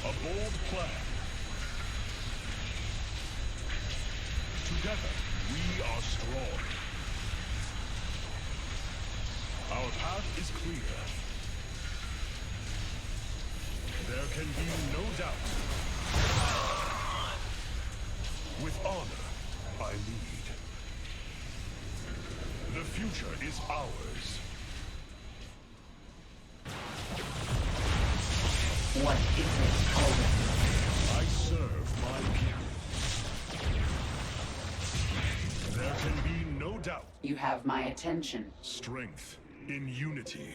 A bold plan. Together, we are strong. Our path is clear. There can be no doubt. With honor, I lead. The future is ours. What is it called? I serve my people. There can be no doubt. You have my attention. Strength in unity.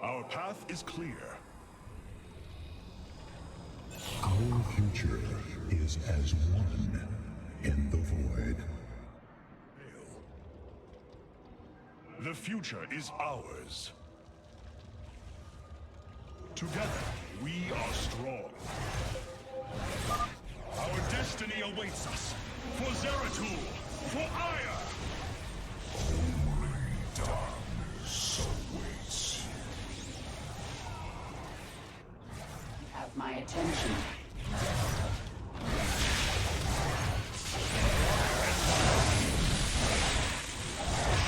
Our path is clear. Our future is as one in the void. The future is ours. Together, we are strong. Our destiny awaits us. For Zeratul! For Aiur! Only darkness awaits. You have my attention.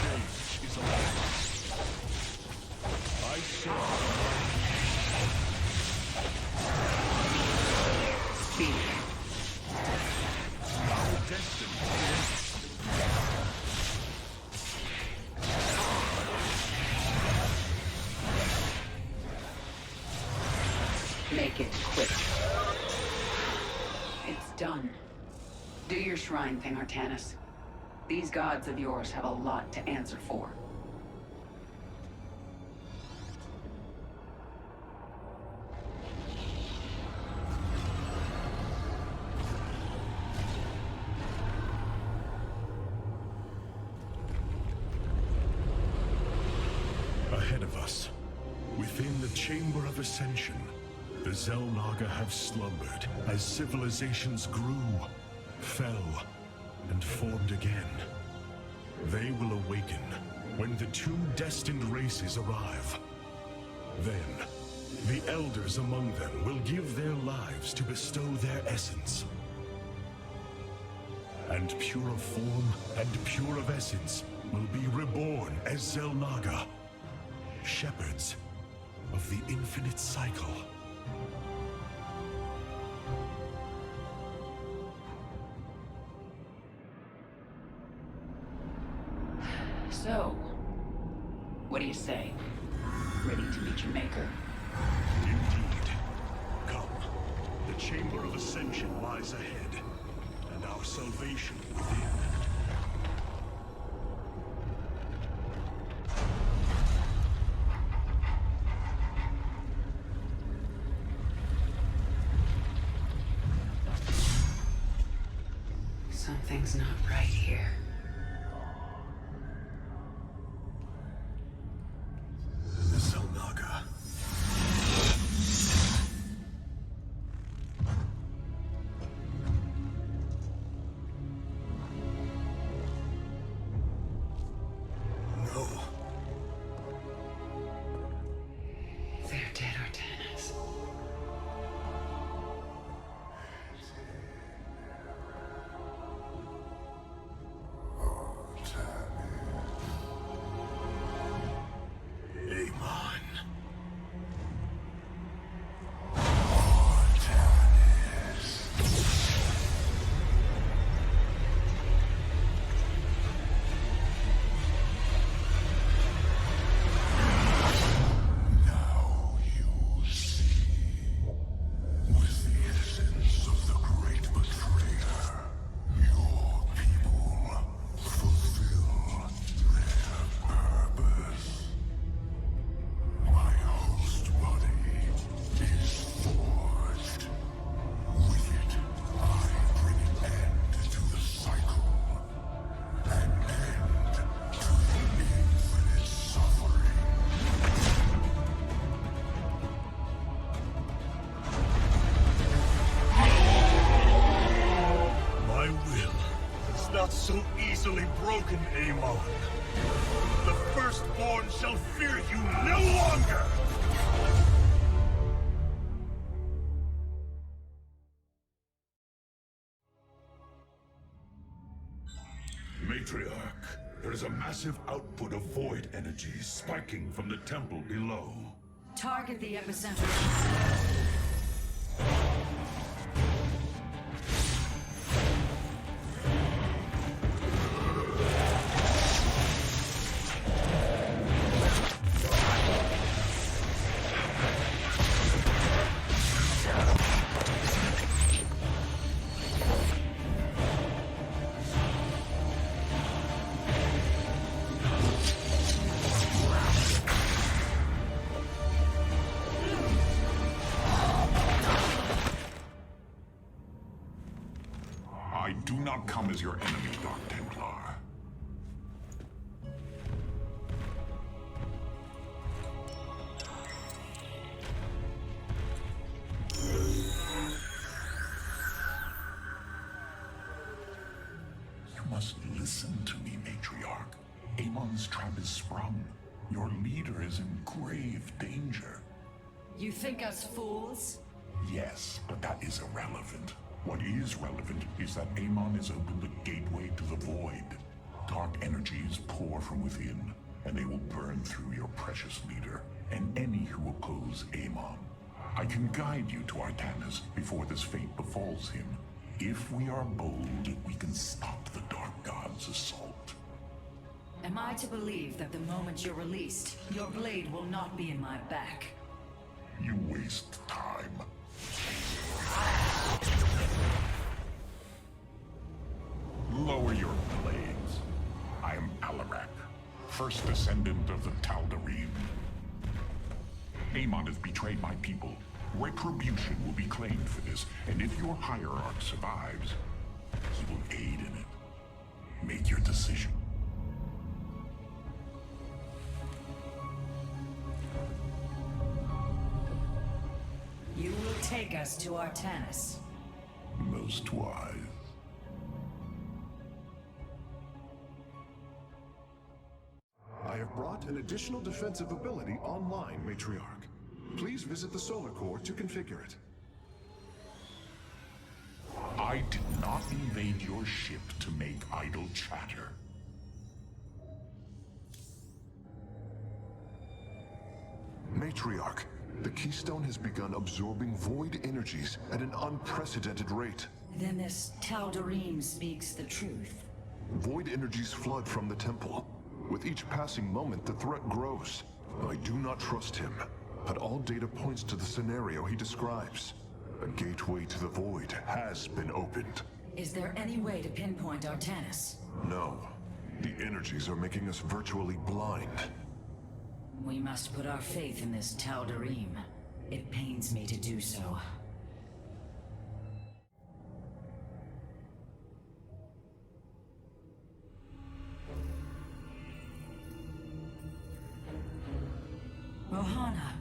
Change is upon us. I serve. Speak. Our destiny awaits. Make it quick. It's done. Do your shrine thing, Artanis. These gods of yours have a lot to answer for. Ahead of us, within the Chamber of Ascension, the Xel'naga have slumbered as civilizations grew, fell, and formed again. They will awaken when the two destined races arrive. Then, the elders among them will give their lives to bestow their essence. And pure of form and pure of essence will be reborn as Xel'naga, shepherds of the infinite cycle. So, what do you say? Ready to meet your maker? Indeed. Come. The Chamber of Ascension lies ahead, and our salvation within. Something's not right here. The Xel'naga. No. They're dead, Artanis. Amon. Now you see, with the essence of the great betrayer, your people fulfill their purpose. My host body is forged. With it, I bring an end to the cycle, an end to the infinite suffering. My will is not so easily broken, Amon. The firstborn shall fear you no longer! Matriarch, there is a massive output of void energy spiking from the temple below. Target the epicenter. I do not come as your enemy, Dark Templar. You must listen to me, Matriarch. Amon's trap is sprung. Your leader is in grave danger. You think us fools? Yes, but that is irrelevant. What is relevant is that Amon has opened the gateway to the void. Dark energies pour from within, and they will burn through your precious leader, and any who oppose Amon. I can guide you to Artanis before this fate befalls him. If we are bold, we can stop the Dark God's assault. Am I to believe that the moment you're released, your blade will not be in my back? You waste time. Lower your blades. I am Alarak, first descendant of the Tal'Darim. Amon has betrayed my people. Retribution will be claimed for this, and if your hierarch survives, he will aid in it. Make your decision. You will take us to Artanis. Most wise. I have brought an additional defensive ability online, Matriarch. Please visit the Solar Core to configure it. I did not invade your ship to make idle chatter. Matriarch, the Keystone has begun absorbing void energies at an unprecedented rate. Then this Tal'Darim speaks the truth. Void energies flood from the temple. With each passing moment, the threat grows. I do not trust him, but all data points to the scenario he describes. A gateway to the void has been opened. Is there any way to pinpoint Artanis? No. The energies are making us virtually blind. We must put our faith in this Tal'Darim. It pains me to do so. Rohana.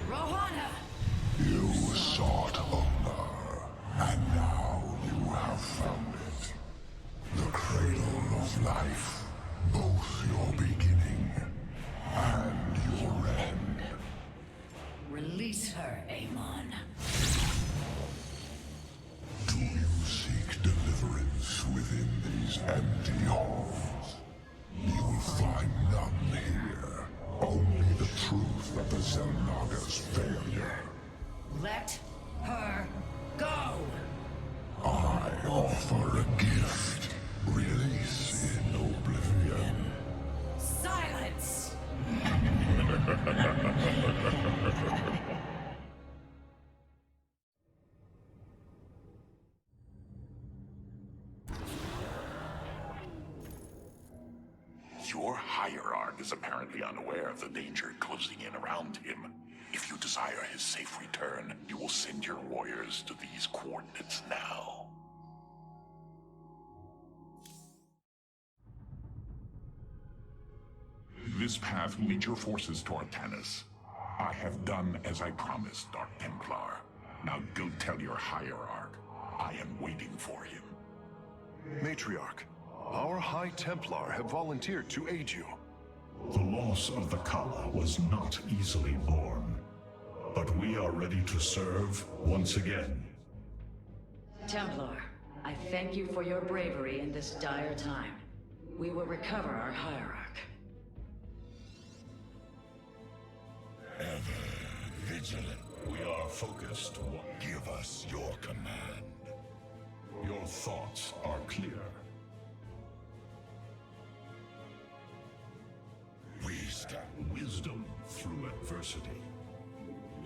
Rohana! You sought honor, and now you have found it. The cradle of life, both your beginning and your end. Release her, Amon. Do you seek deliverance within these empty halls? You will find none here. Only the truth of the Xel'naga's failure. Let her go! I offer a gift. Release in oblivion. Silence! Your hierarch is apparently unaware of the danger closing in around him. If you desire his safe return, you will send your warriors to these coordinates now. This path will lead your forces to Artanis. I have done as I promised, Dark Templar. Now go tell your hierarch I am waiting for him. Matriarch, our High Templar have volunteered to aid you. The loss of the Kala was not easily borne, but we are ready to serve once again. Templar, I thank you for your bravery in this dire time. We will recover our hierarch. Ever vigilant. We are focused. Give us your command. Your thoughts are clear. We stand. Wisdom through adversity.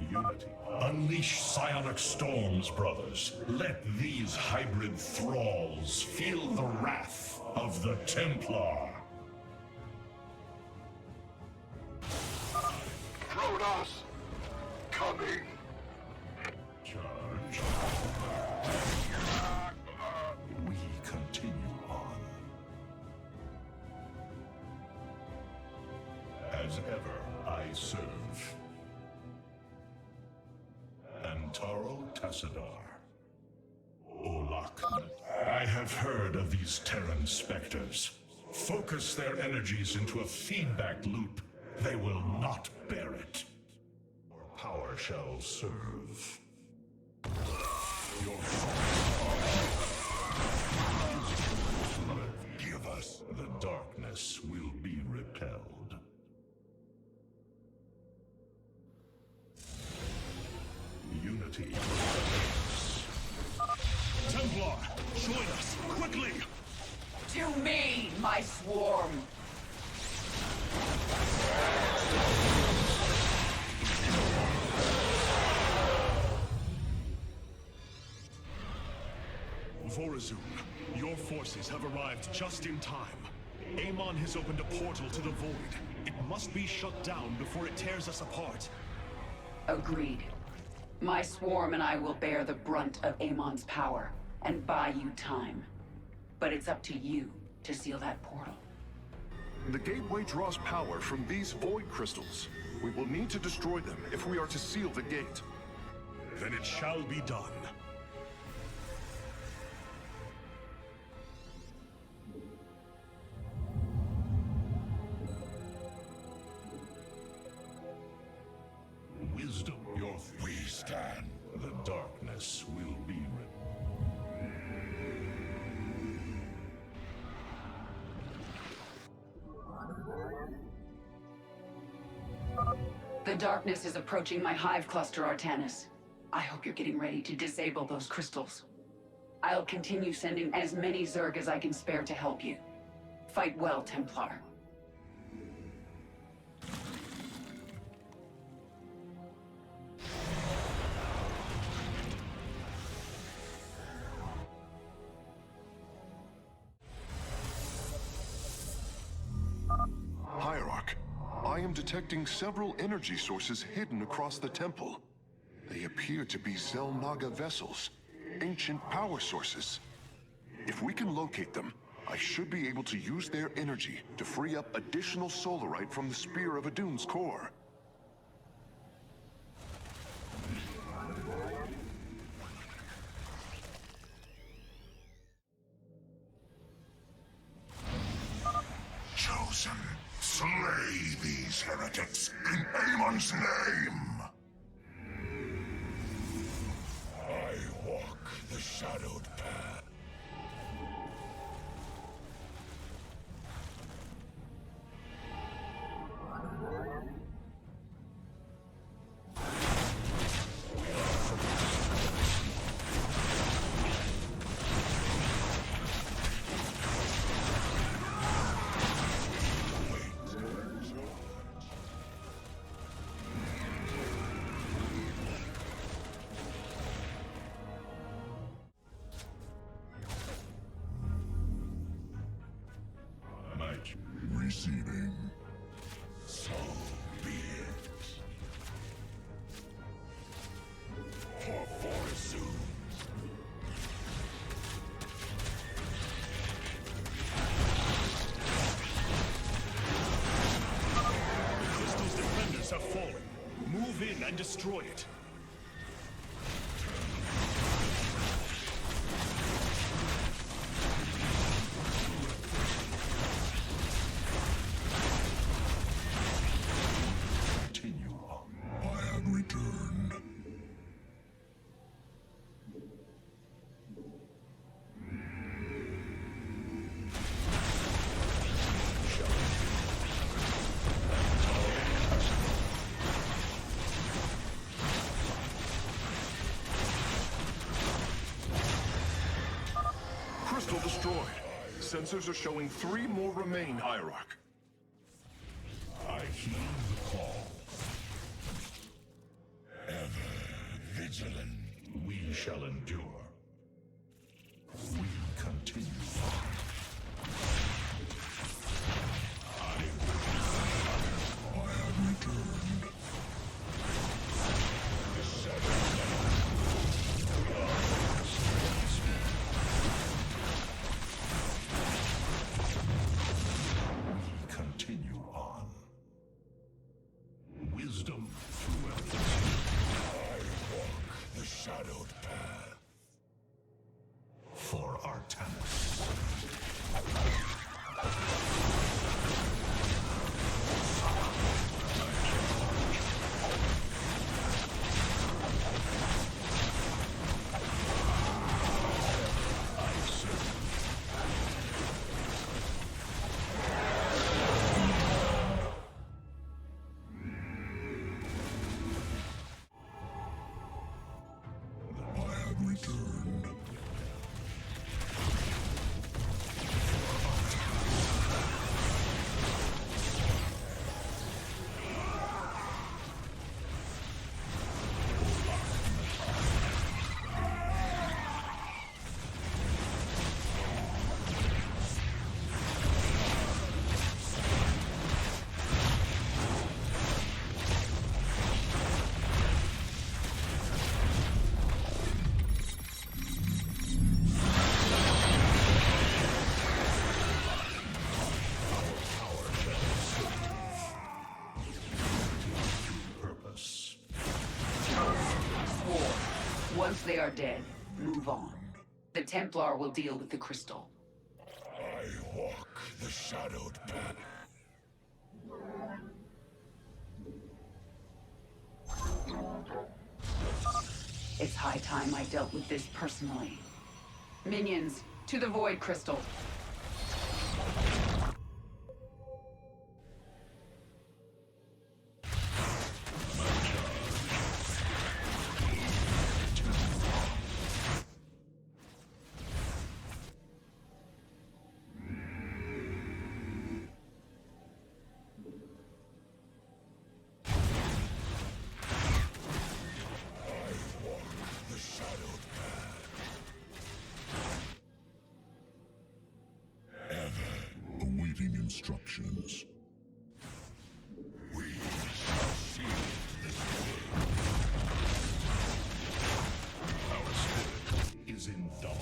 Unity. Unleash psionic storms, brothers. Let these hybrid thralls feel the wrath of the Templar. Protoss! Coming! Charge. We continue on. As ever, I serve. Antaro Tassadar. Olak. I have heard of these Terran specters. Focus their energies into a feedback loop. They will not bear it. Your power shall serve. Your Give us. the darkness will be repelled. Unity. Templar, join us, quickly! To me, my swarm! Vorazun, your forces have arrived just in time. Amon has opened a portal to the Void. It must be shut down before it tears us apart. Agreed. My swarm and I will bear the brunt of Amon's power, and buy you time. But it's up to you to seal that portal. The gateway draws power from these Void crystals. We will need to destroy them if we are to seal the gate. Then it shall be done. Wisdom, we stand. The darkness will be The darkness is approaching my hive cluster, Artanis. I hope you're getting ready to disable those crystals. I'll continue sending as many Zerg as I can spare to help you. Fight well, Templar. Hierarch, I am detecting several energy sources hidden across the temple. They appear to be Xel'naga vessels, ancient power sources. If we can locate them, I should be able to use their energy to free up additional solarite from the Spear of Adun's core. Chosen, slay these heretics in Amon's name! I walk the shadowed path. Receding. So be it. For soon. The crystal's defenders have fallen. Move in and destroy it. Crystal destroyed. Sensors are showing 3 more remain, Hierarch. I heed the call. Ever vigilant, we shall endure. We continue. I have returned. The shadow. Continue on. Wisdom throughout the I walk the shadowed path. For Artanis. Once they are dead, move on. The Templar will deal with the crystal. I walk the shadowed path. It's high time I dealt with this personally. Minions, to the Void Crystal. Instructions. We shall see this day. Our spirit is in dawn.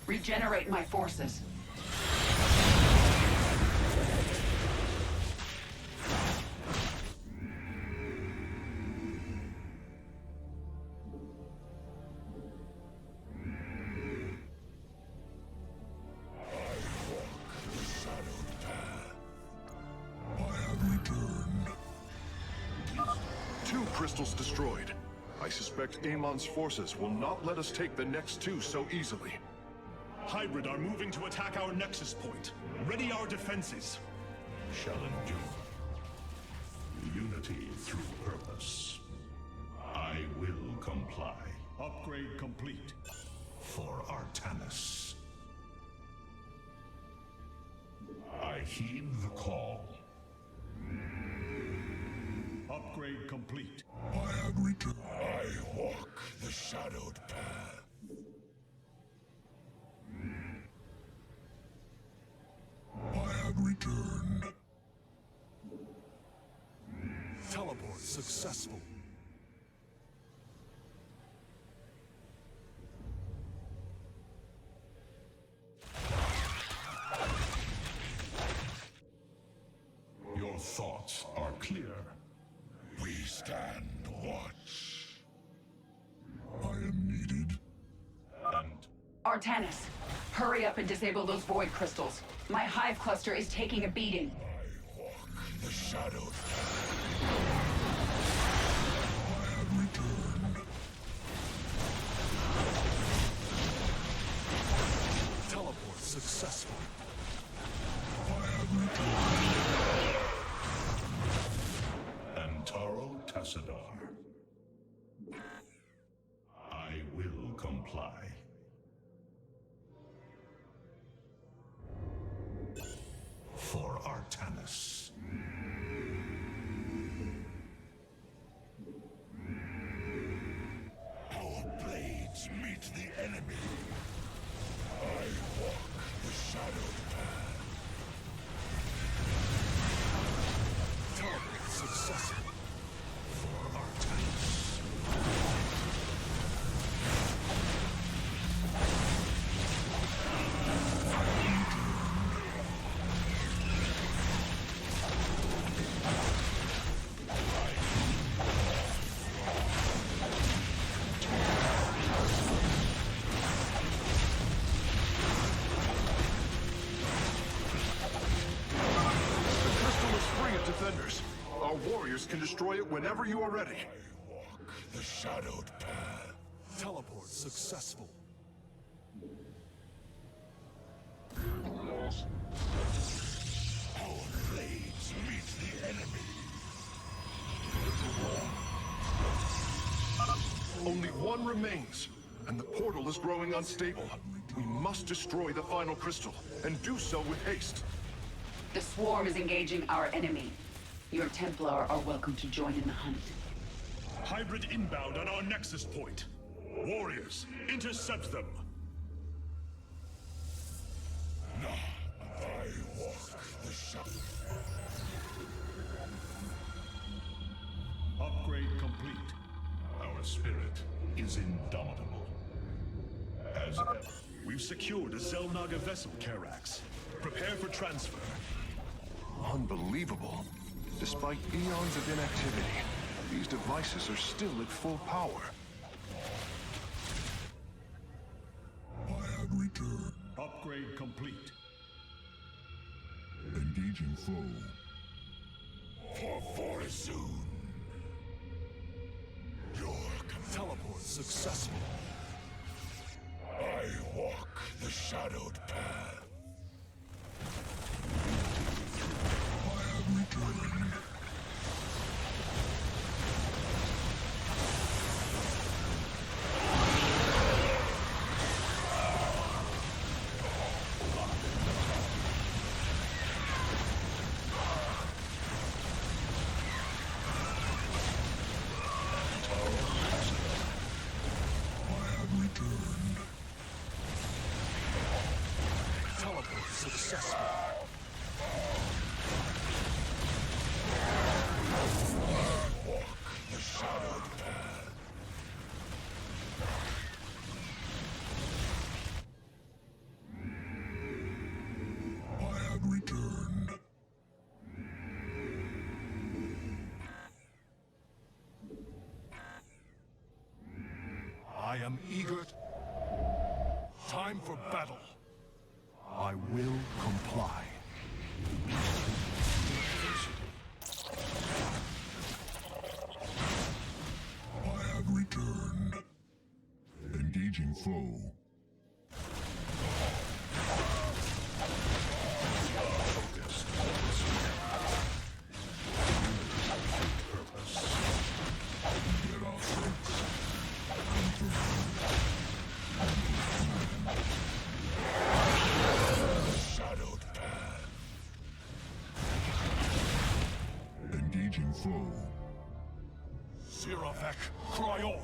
Regenerate my forces. Two crystals destroyed. I suspect Amon's forces will not let us take the next two so easily. Hybrid are moving to attack our nexus point. Ready our defenses. Shall endure. Unity through purpose. I will comply. Upgrade complete. For Artanis. I heed the call. Upgrade complete. I have returned. I walk the shadowed path. I have returned. Teleport successful. Your thoughts are clear. We stand watch. I am needed. And Artanis, hurry up and disable those void crystals. My hive cluster is taking a beating. I walk the shadowed path. I have returned. Teleport successful. I have returned. Antaro Tassadar. I will comply. For Artanis. Our blades meet the enemy. I walk the shadowed path. Teleport successful. For Artanis. The crystal is free of defenders. Our warriors can destroy it whenever you are ready. I walk the shadowed path. Teleport successful. Our blades meet the enemy. Only one remains, and the portal is growing unstable. We must destroy the final crystal, and do so with haste. The swarm is engaging our enemy. Your Templar are welcome to join in the hunt. Hybrid inbound on our nexus point. Warriors, intercept them. I walk the shadow. Upgrade complete. Our spirit is indomitable. As ever. We've secured a Xel'naga vessel, Karax. Prepare for transfer. Unbelievable. Despite eons of inactivity, these devices are still at full power. I have returned. Upgrade complete. Engaging foe. For soon. Your Teleport successful. I walk the shadowed path. I have returned. I have returned. Teleport successful. The shadowed path. time for battle. I will comply. I have returned. Engaging foe. Engaging foe. Zeratul, Cryor.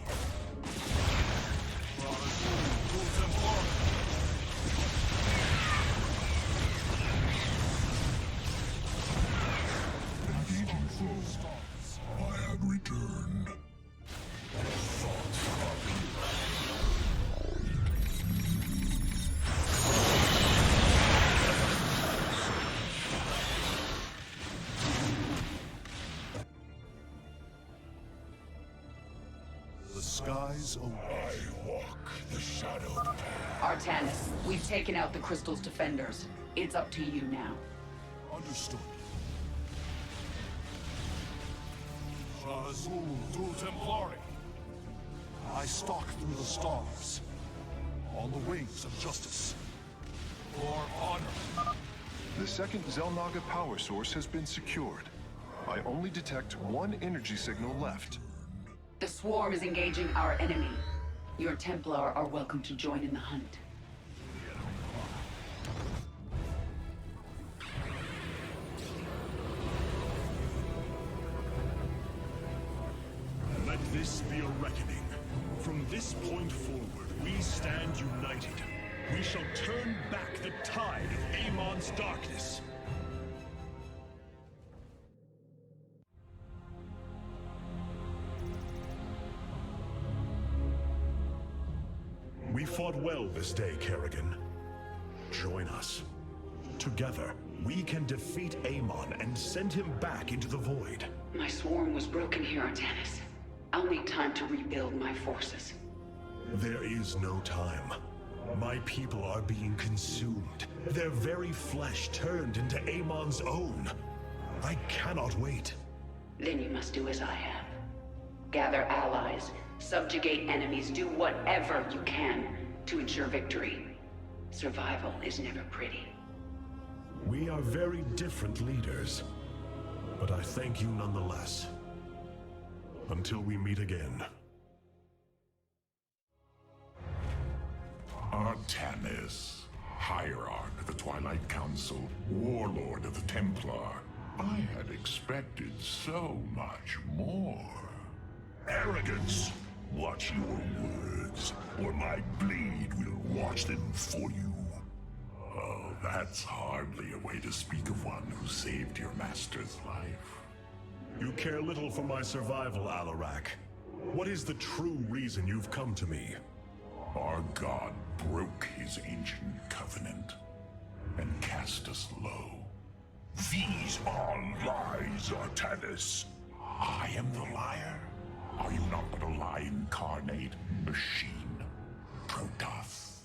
Engaging foe. I have returned. The skies away. I walk the shadowed path. Artanis, we've taken out the Crystal's defenders. It's up to you now. Understood. Zeratul Templari. I stalk through the stars, on the wings of justice, for honor. The second Xel'naga power source has been secured. I only detect one energy signal left. The swarm is engaging our enemy. Your Templar are welcome to join in the hunt. Let this be a reckoning. From this point forward, we stand united. We shall turn back the tide of Amon's darkness. We fought well this day, Kerrigan. Join us. Together, we can defeat Amon and send him back into the void. My swarm was broken here, Artanis. I'll need time to rebuild my forces. There is no time. My people are being consumed. Their very flesh turned into Amon's own. I cannot wait. Then you must do as I have. Gather allies, subjugate enemies, do whatever you can to ensure victory. Survival is never pretty. We are very different leaders, but I thank you nonetheless. Until we meet again. Artanis, Hierarch of the Twilight Council, Warlord of the Templar. I had expected so much more. Arrogance! Watch your words, or my blade will watch them for you. Oh, that's hardly a way to speak of one who saved your master's life. You care little for my survival, Alarak. What is the true reason you've come to me? Our god broke his ancient covenant and cast us low. These are lies, Artanis. I am the liar? Are you not but a lie incarnate, machine? Protoss.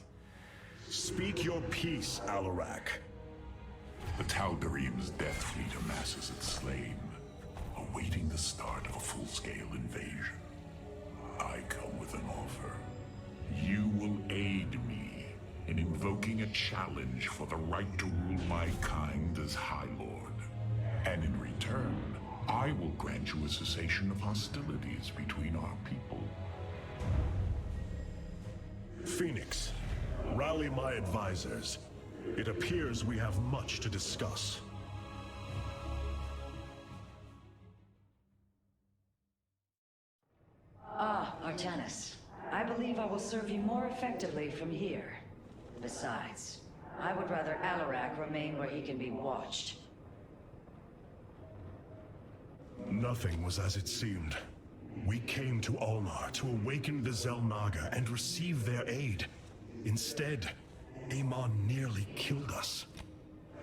Speak your peace, Alarak. The Tal'Darim's death fleet amasses its slain, awaiting the start of a full-scale invasion. I come with an offer. You will aid me in invoking a challenge for the right to rule my kind as High Lord. And in return, I will grant you a cessation of hostilities between our people. Phoenix, rally my advisors. It appears we have much to discuss. Ah, Artanis. I believe I will serve you more effectively from here. Besides, I would rather Alarak remain where he can be watched. Nothing was as it seemed. We came to Ulnar to awaken the Xel'naga and receive their aid. Instead, Amon nearly killed us.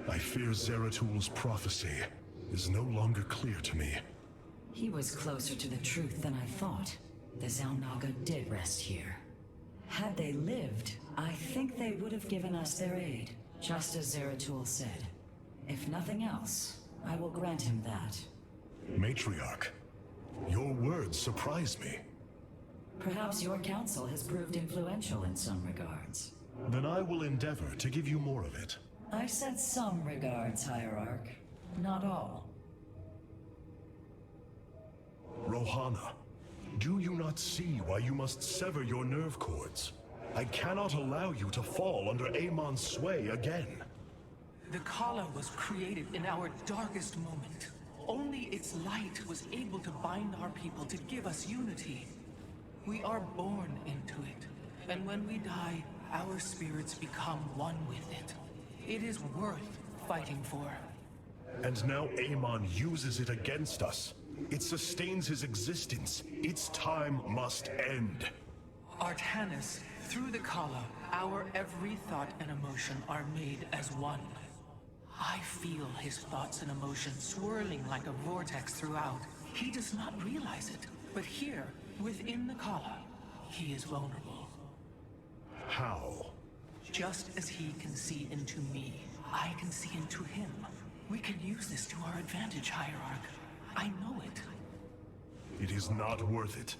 I fear Zeratul's prophecy is no longer clear to me. He was closer to the truth than I thought. The Xel'naga did rest here. Had they lived, I think they would have given us their aid, just as Zeratul said. If nothing else, I will grant him that. Matriarch, your words surprise me. Perhaps your counsel has proved influential in some regards. Then I will endeavor to give you more of it. I said some regards, Hierarch. Not all. Rohana, do you not see why you must sever your nerve cords? I cannot allow you to fall under Amon's sway again. The Kala was created in our darkest moment. Only its light was able to bind our people to give us unity. We are born into it, and when we die, our spirits become one with it. It is worth fighting for. And now Amon uses it against us. It sustains his existence. Its time must end. Artanis, through the Kala, our every thought and emotion are made as one. I feel his thoughts and emotions swirling like a vortex throughout. He does not realize it, but here, within the Kala, he is vulnerable. How? Just as he can see into me, I can see into him. We can use this to our advantage, Hierarch. I know it. It is not worth it.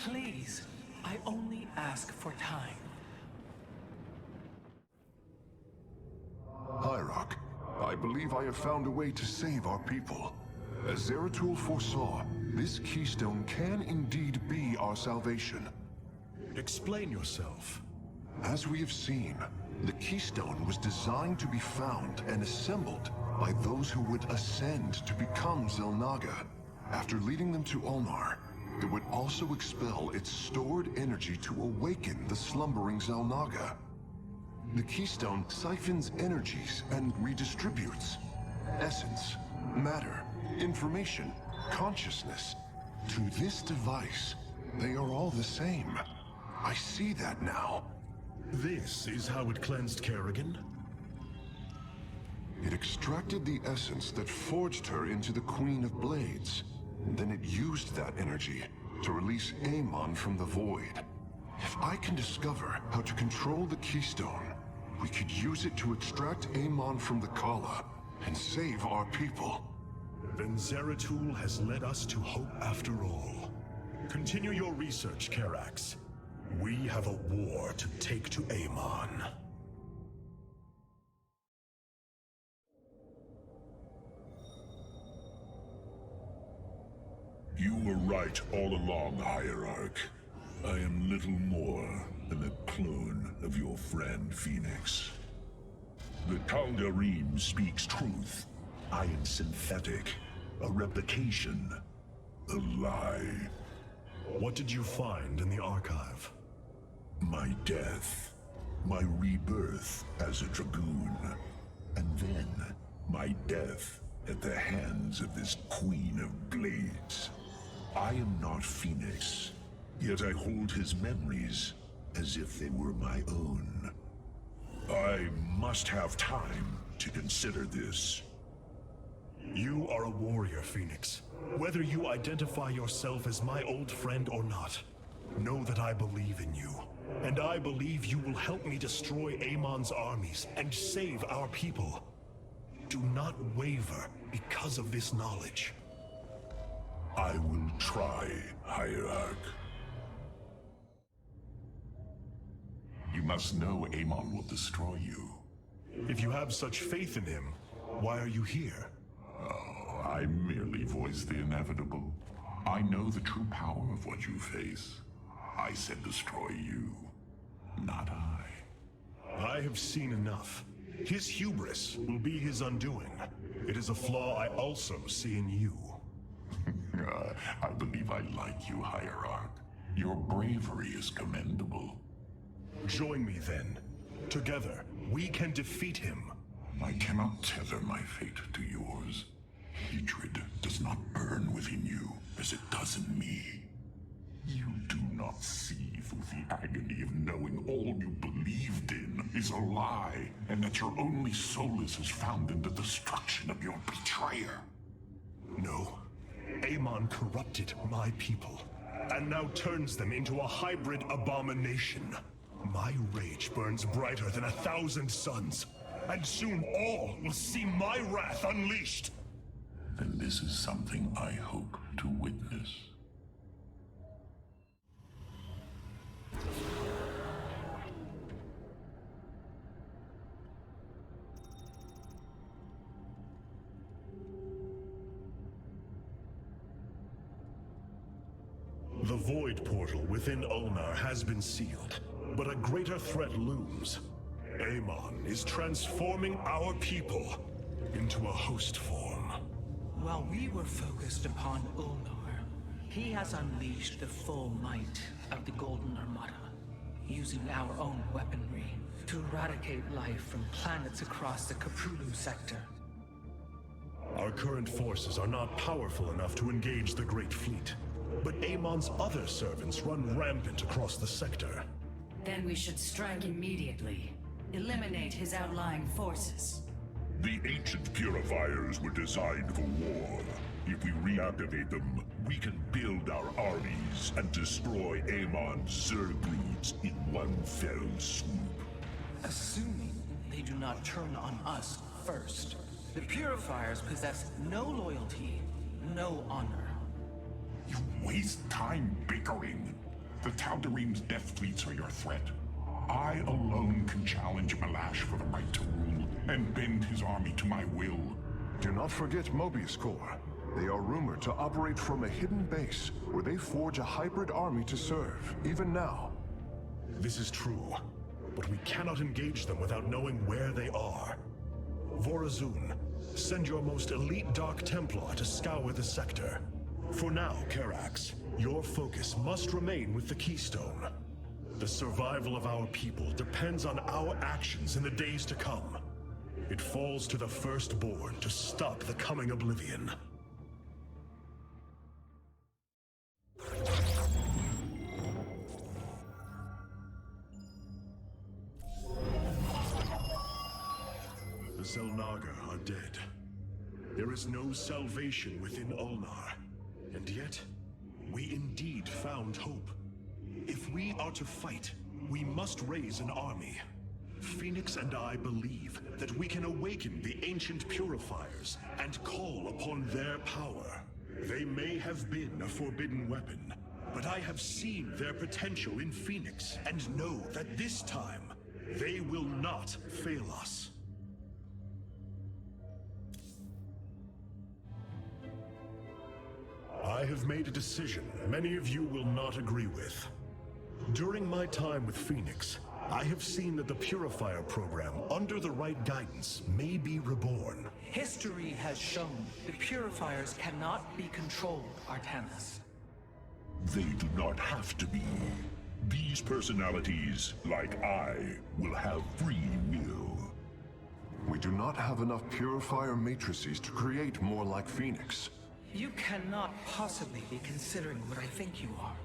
Please, I only ask for time. Hierarch, I believe I have found a way to save our people. As Zeratul foresaw, this keystone can indeed be our salvation. Explain yourself. As we have seen, the keystone was designed to be found and assembled by those who would ascend to become Xel'naga. After leading them to Ulnar, it would also expel its stored energy to awaken the slumbering Xel'naga. The keystone siphons energies and redistributes essence, matter, information, consciousness. To this device, they are all the same. I see that now. This is how it cleansed Kerrigan? It extracted the essence that forged her into the Queen of Blades. Then it used that energy to release Amon from the void. If I can discover how to control the keystone, we could use it to extract Amon from the Kala and save our people. Then Zeratul has led us to hope after all. Continue your research, Karax. We have a war to take to Amon. You were right all along, Hierarch. I am little more than a clone of your friend Phoenix. The Kaldarim speaks truth. I am synthetic, a replication, a lie. What did you find in the archive? My death, my rebirth as a dragoon, and then my death at the hands of this Queen of Blades. I am not Phoenix, yet I hold his memories as if they were my own. I must have time to consider this. You are a warrior, Phoenix. Whether you identify yourself as my old friend or not, know that I believe in you. And I believe you will help me destroy Amon's armies and save our people. Do not waver because of this knowledge. I will try, Hierarch. You must know Amon will destroy you. If you have such faith in him, why are you here? Oh, I merely voice the inevitable. I know the true power of what you face. I said destroy you, not I. I have seen enough. His hubris will be his undoing. It is a flaw I also see in you. I believe I like you, Hierarch. Your bravery is commendable. Join me then. Together, we can defeat him. I cannot tether my fate to yours. Hatred does not burn within you as it does in me. You do not see through the agony of knowing all you believed in is a lie, and that your only solace is found in the destruction of your betrayer. No. Amon corrupted my people, and now turns them into a hybrid abomination. My rage burns brighter than 1,000 suns, and soon all will see my wrath unleashed. Then this is something I hope to witness. The Void Portal within Ulnar has been sealed, but a greater threat looms. Amon is transforming our people into a host form. While we were focused upon Ulnar, he has unleashed the full might of the Golden Armada, using our own weaponry to eradicate life from planets across the Caprulu sector. Our current forces are not powerful enough to engage the Great Fleet, but Amon's other servants run rampant across the sector. Then we should strike immediately. Eliminate his outlying forces. The ancient purifiers were designed for war. If we reactivate them, we can build our armies and destroy Amon's Zergleeds in one fell swoop. Assuming they do not turn on us first. The Purifiers possess no loyalty, no honor. You waste time bickering. The Tal'Darim's death fleets are your threat. I alone can challenge Malash for the right to rule and bend his army to my will. Do not forget Mobius Corps. They are rumored to operate from a hidden base where they forge a hybrid army to serve, even now. This is true, but we cannot engage them without knowing where they are. Vorazun, send your most elite Dark Templar to scour the sector. For now, Karax, your focus must remain with the Keystone. The survival of our people depends on our actions in the days to come. It falls to the Firstborn to stop the coming oblivion. The Xel'naga are dead. There is no salvation within Ulnar. And yet, we indeed found hope. If we are to fight, we must raise an army. Phoenix and I believe that we can awaken the ancient purifiers and call upon their power. They may have been a forbidden weapon, but I have seen their potential in Phoenix and know that this time, they will not fail us. I have made a decision many of you will not agree with. During my time with Phoenix, I have seen that the Purifier program, under the right guidance, may be reborn. History has shown the Purifiers cannot be controlled, Artanis. They do not have to be. These personalities, like I, will have free will. We do not have enough Purifier matrices to create more like Phoenix. You cannot possibly be considering what I think you are.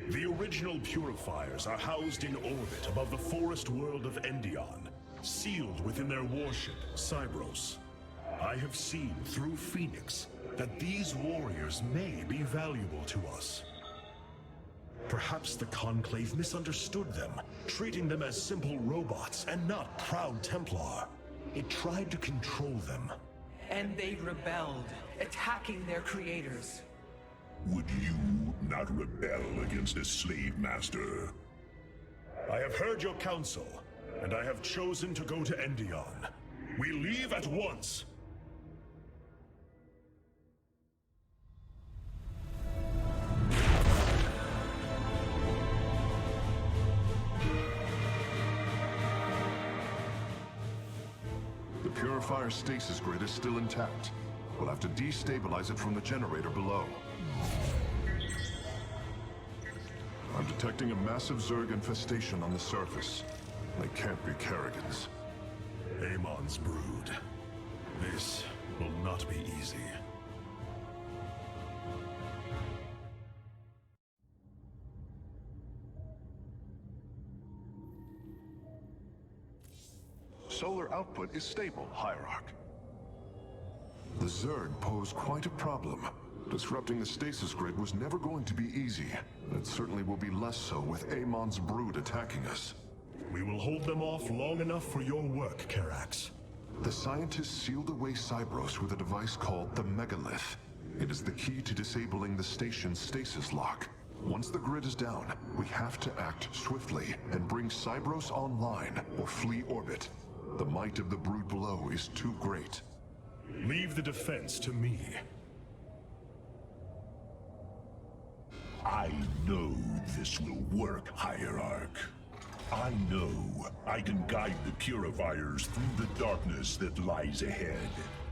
The original Purifiers are housed in orbit above the forest world of Endion, sealed within their warship, Cybros. I have seen through Phoenix that these warriors may be valuable to us. Perhaps the Conclave misunderstood them, treating them as simple robots and not proud Templar. It tried to control them. And they rebelled, attacking their creators. Would you not rebel against a slave master? I have heard your counsel, and I have chosen to go to Endion. We leave at once! The Purifier stasis grid is still intact. We'll have to destabilize it from the generator below. I'm detecting a massive Zerg infestation on the surface. They can't be Kerrigan's. Amon's brood. This will not be easy. Solar output is stable, Hierarch. The Zerg pose quite a problem. Disrupting the stasis grid was never going to be easy. It certainly will be less so with Amon's brood attacking us. We will hold them off long enough for your work, Karax. The scientists sealed away Cybros with a device called the Megalith. It is the key to disabling the station's stasis lock. Once the grid is down, we have to act swiftly and bring Cybros online or flee orbit. The might of the brood below is too great. Leave the defense to me. I know this will work, Hierarch. I know I can guide the Purifiers through the darkness that lies ahead.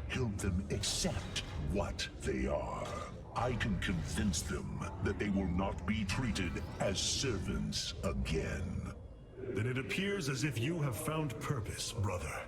Help them accept what they are. I can convince them that they will not be treated as servants again. Then it appears as if you have found purpose, brother.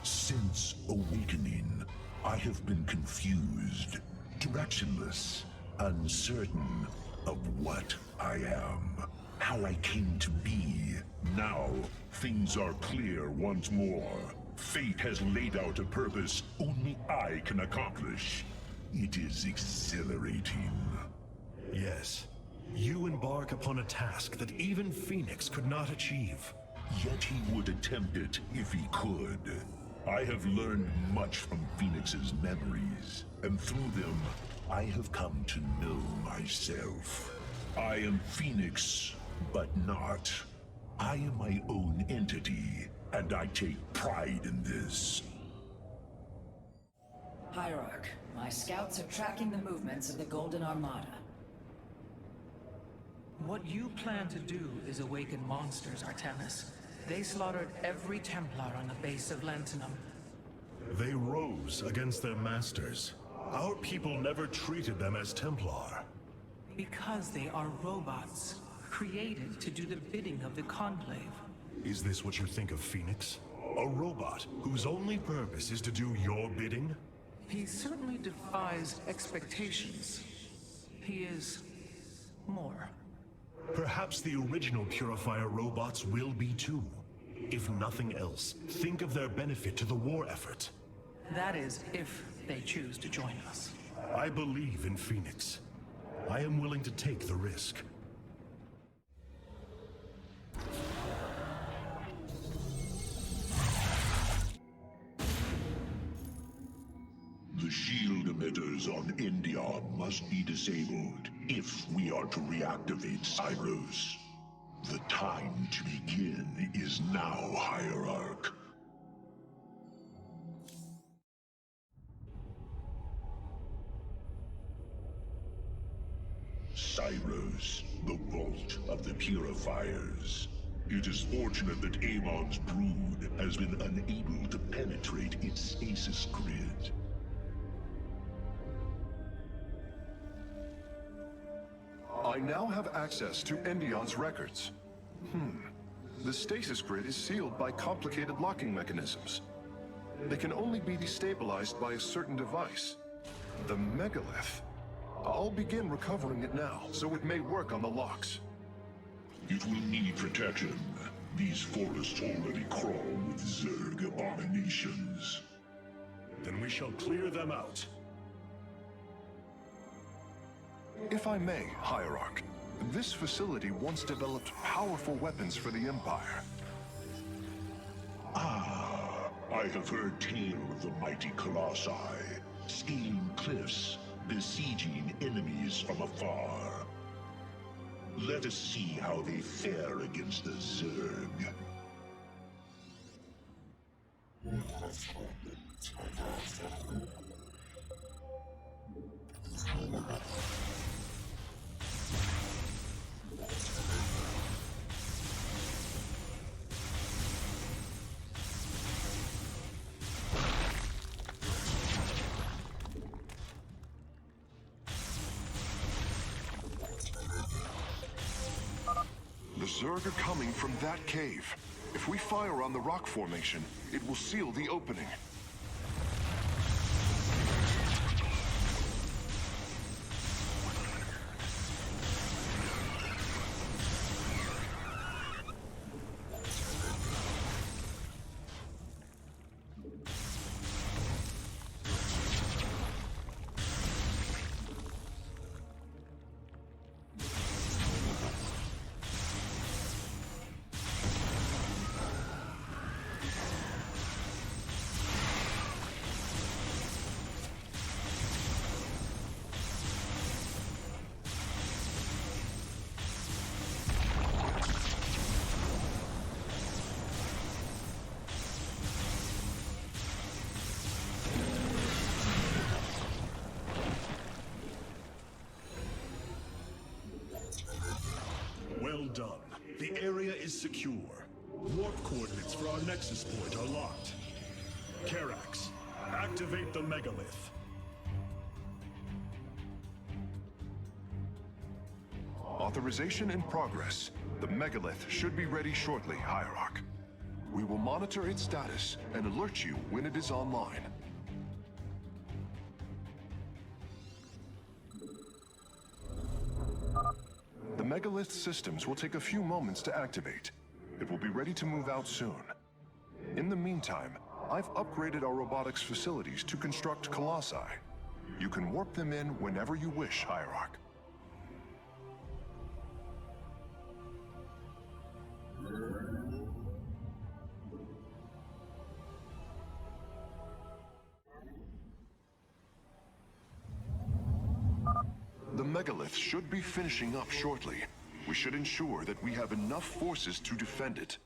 Since awakening, I have been confused, directionless, uncertain of what I am, how I came to be. Now, things are clear once more. Fate has laid out a purpose only I can accomplish. It is exhilarating. Yes. You embark upon a task that even Phoenix could not achieve. Yet he would attempt it if he could. I have learned much from Phoenix's memories, and through them, I have come to know myself. I am Phoenix, but not. I am my own entity, and I take pride in this. Hierarch, my scouts are tracking the movements of the Golden Armada. What you plan to do is awaken monsters, Artanis. They slaughtered every Templar on the base of Lantinum. They rose against their masters. Our people never treated them as Templar. Because they are robots, created to do the bidding of the Conclave. Is this what you think of Phoenix? A robot whose only purpose is to do your bidding? He certainly defies expectations. He is more. Perhaps the original Purifier robots will be too. If nothing else, think of their benefit to the war effort. That is, if they choose to join us. I believe in Phoenix. I am willing to take the risk. The shield emitters on Endion must be disabled if we are to reactivate Cybros. The time to begin is now, Hierarch. Cybros, the vault of the Purifiers. It is fortunate that Amon's brood has been unable to penetrate its stasis grid. I now have access to Endion's records. The stasis grid is sealed by complicated locking mechanisms. They can only be destabilized by a certain device. The Megalith. I'll begin recovering it now, so it may work on the locks. It will need protection. These forests already crawl with Zerg abominations. Then we shall clear them out. If I may, Hierarch, this facility once developed powerful weapons for the Empire. Ah, I have heard tale of the mighty Colossi, scaling cliffs, besieging enemies from afar. Let us see how they fare against the Zerg. The Zerg are coming from that cave. If we fire on the rock formation, it will seal the opening. secure. Warp coordinates for our Nexus point are locked. Karax, activate the megalith. Authorization in progress. The megalith should be ready shortly, Hierarch. We will monitor its status and alert you when it is online. The megalith systems will take a few moments to activate. It will be ready to move out soon. In the meantime, I've upgraded our robotics facilities to construct colossi. You can warp them in whenever you wish, Hierarch. The megalith should be finishing up shortly. We should ensure that we have enough forces to defend it.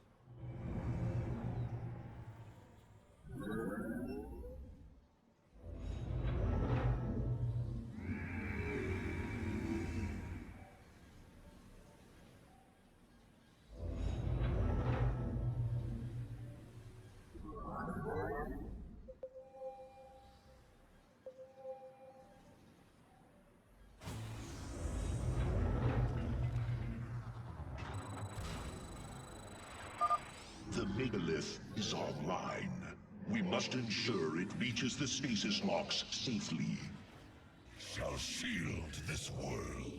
The megalith is online. We must ensure it reaches the stasis locks safely. Shall shield this world.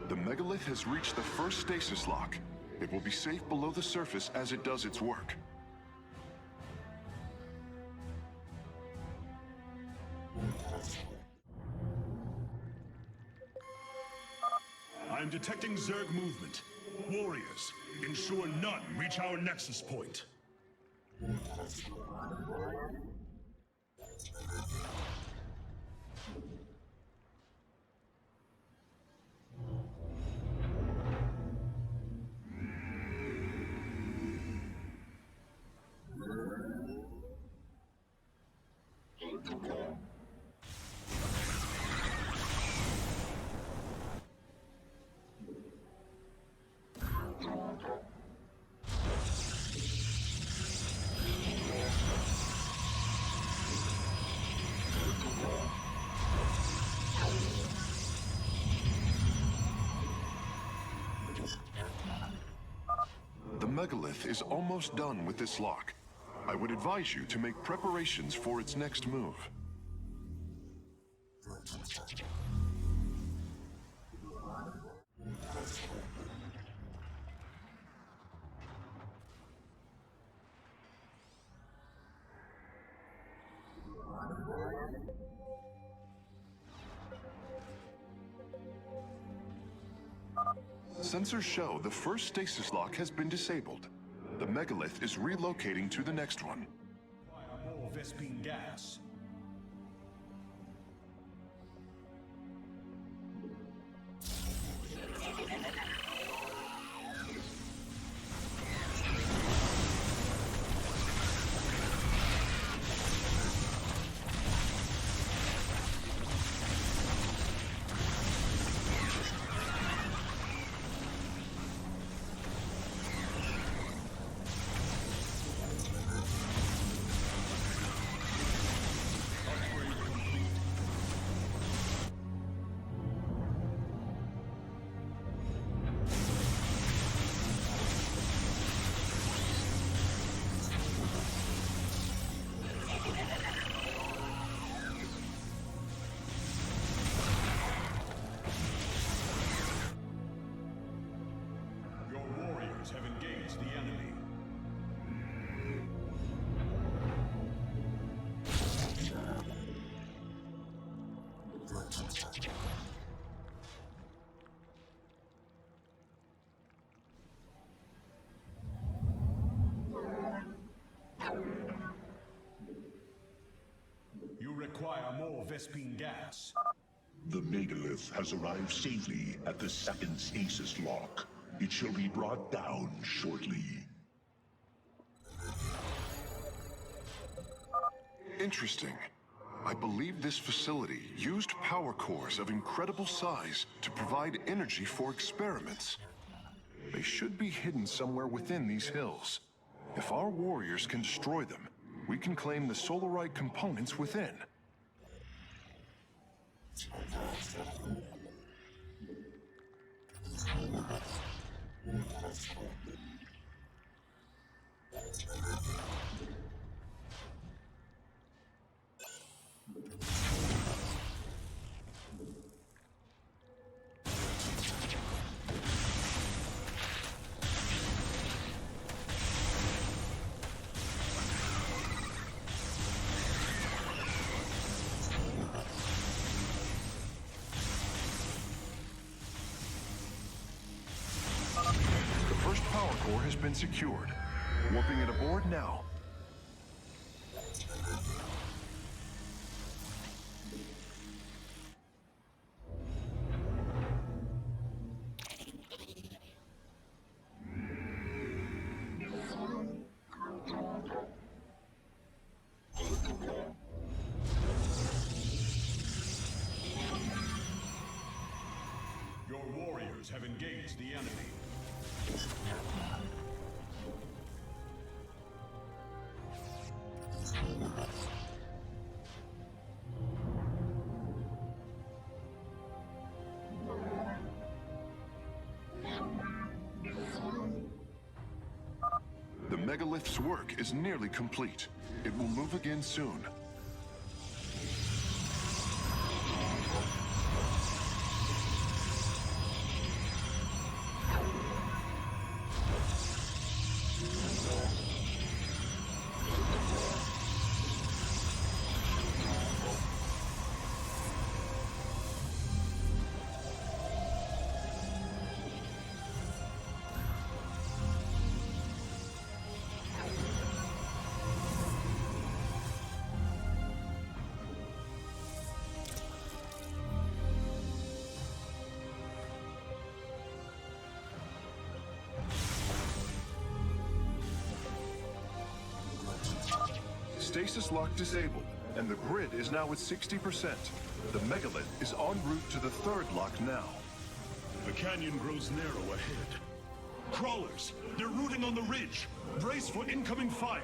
The megalith has reached the first stasis lock. It will be safe below the surface as it does its work. I'm detecting Zerg movement. Warriors, ensure none reach our Nexus point. The megalith is almost done with this lock. I would advise you to make preparations for its next move. Sensors show the first stasis lock has been disabled. The megalith is relocating to the next one. More Vespine gas. You require more Vespine gas. The megalith has arrived safely at the second stasis lock. It shall be brought down shortly. Interesting. I believe this facility used power cores of incredible size to provide energy for experiments. They should be hidden somewhere within these hills. If our warriors can destroy them, we can claim the Solarite components within. The first power core has been secured. Warping it aboard now. Your warriors have engaged the enemy. The megalith's work is nearly complete. It will move again soon. Stasis lock disabled, and the grid is now at 60%. The megalith is en route to the third lock now. The canyon grows narrow ahead. Crawlers! They're rooting on the ridge! Brace for incoming fire!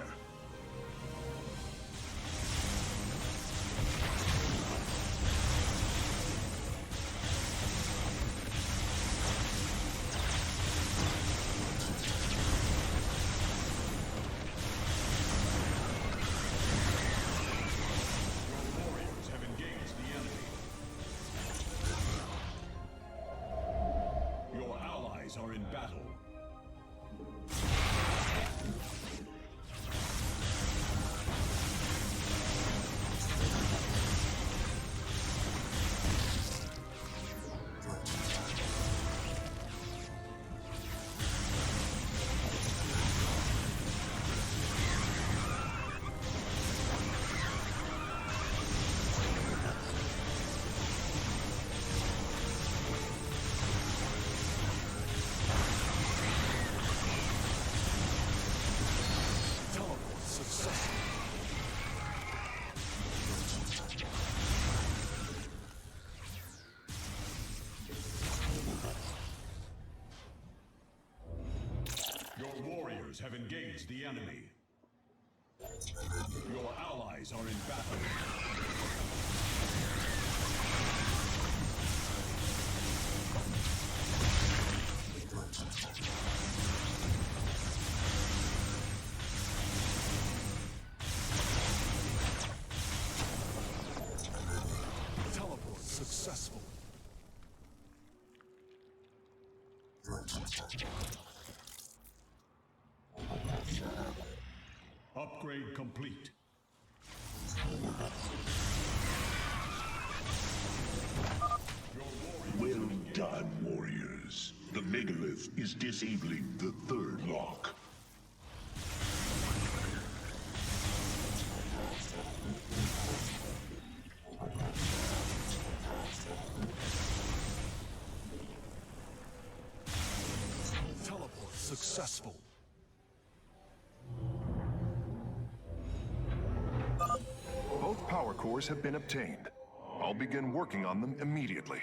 Warriors have engaged the enemy. Your allies are in battle. Your warriors have engaged the enemy. Your allies are in battle. Teleport successful. Upgrade complete. megalith is disabling the third lock. Teleport successful. Both power cores have been obtained. I'll begin working on them immediately.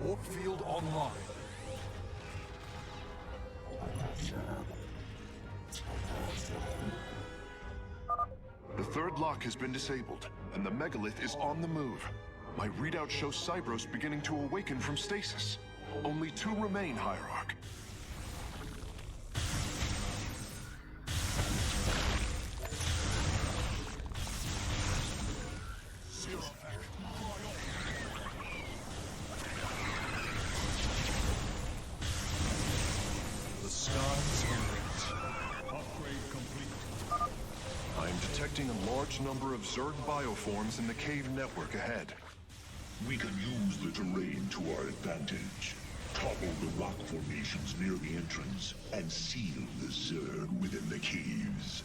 Warp field online. The third lock has been disabled, and the megalith is on the move. My readout shows Cybros beginning to awaken from stasis. Only 2 remain, Hierarch. The skies are lit. Upgrade complete. I am detecting a large number of Zerg bioforms in the cave network ahead. We can use the terrain to our advantage. Topple the rock formations near the entrance and seal the Zerg within the caves.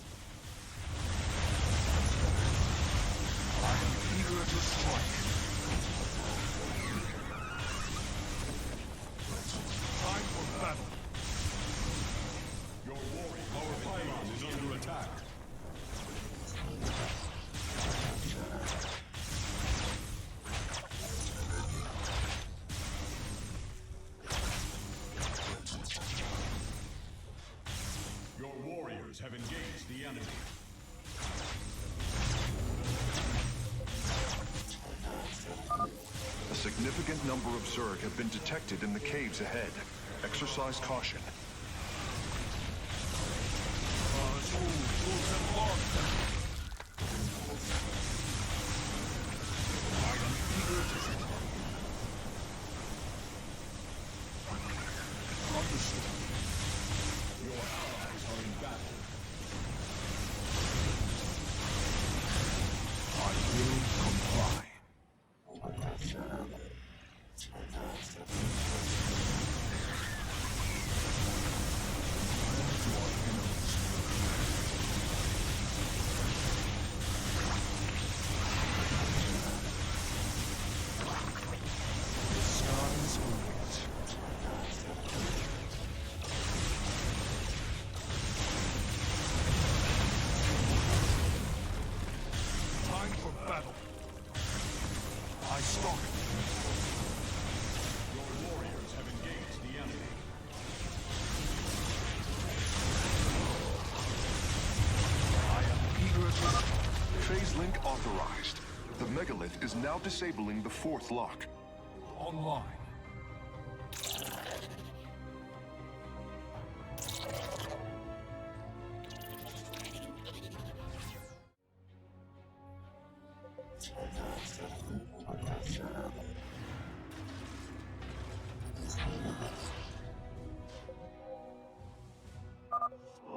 I am eager to strike. Time for battle. Your warrior, our pylon is under attack. Your warriors have engaged the enemy. A significant number of Zerg have been detected in the caves ahead. Exercise caution. Your allies are in battle. I will comply. The skies are lit. Time for battle. I stalk. Your warriors have engaged the enemy. I am eager to... Phase link authorized. The megalith is now disabling the 4th lock. online.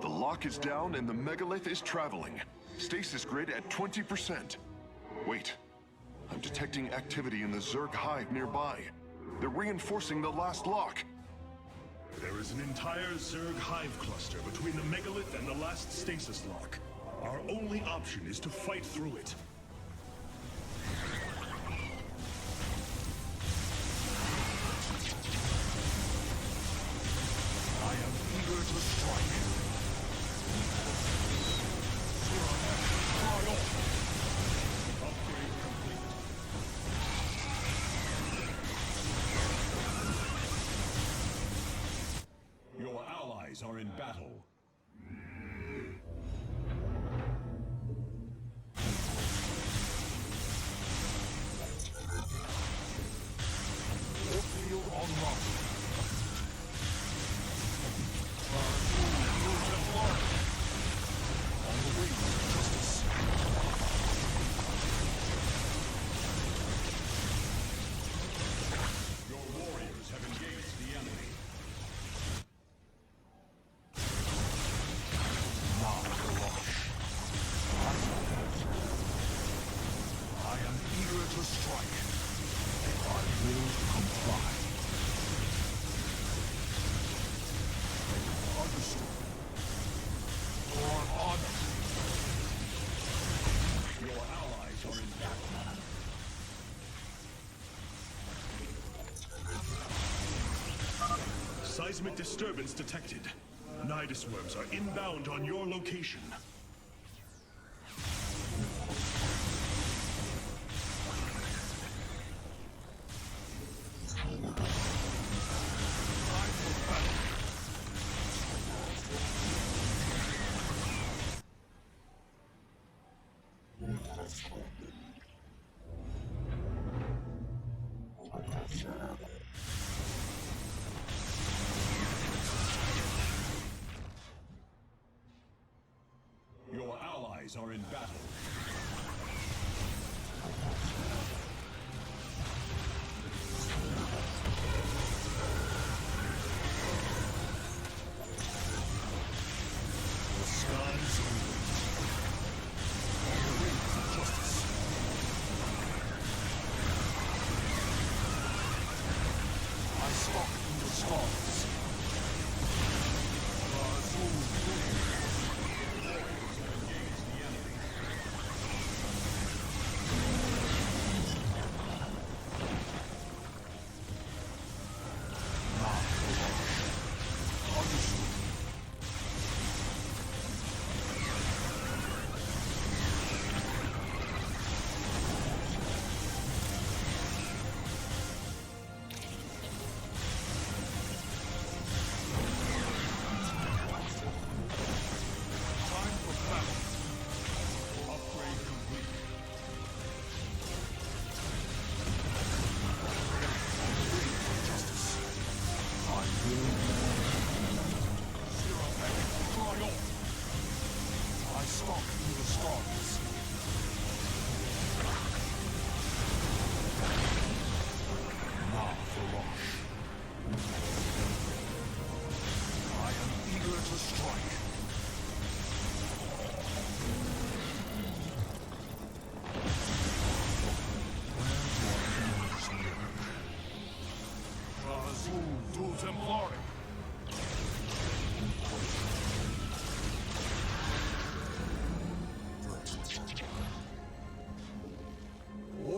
The lock is down and the megalith is traveling. Stasis grid at 20%. Wait. I'm detecting activity in the Zerg hive nearby. They're reinforcing the last lock. There is an entire Zerg hive cluster between the megalith and the last stasis lock. Our only option is to fight through it. I am eager to strike. Upgrade complete. Your allies are in battle. Field online. On the way to justice. Seismic disturbance detected. Nidus worms are inbound on your location. Your allies are in battle. The skies open. The reign of justice. I stalk through the stars.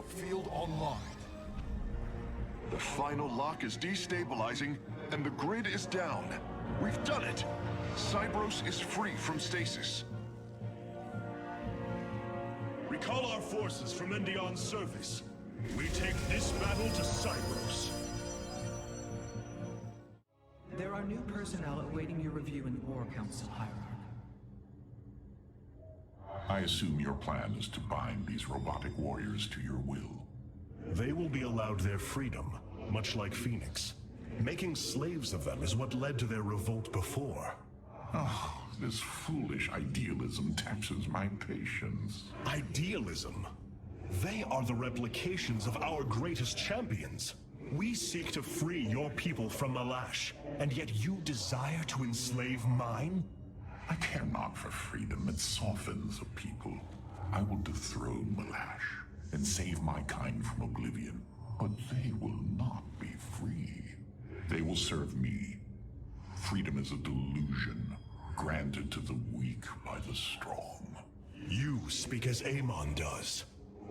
Field online. The final lock is destabilizing, and the grid is down. We've done it! Cybros is free from stasis. Recall our forces from Endion's surface. We take this battle to Cybros. There are new personnel awaiting your review in the War Council, Hierarch. I assume your plan is to bind these robotic warriors to your will. They will be allowed their freedom, much like Phoenix. Making slaves of them is what led to their revolt before. Oh, this foolish idealism taxes my patience. Idealism? They are the replications of our greatest champions. We seek to free your people from Malash, and yet you desire to enslave mine? I care not for freedom. It softens a people. I will dethrone Malash and save my kind from oblivion. But they will not be free. They will serve me. Freedom is a delusion, granted to the weak by the strong. You speak as Amon does.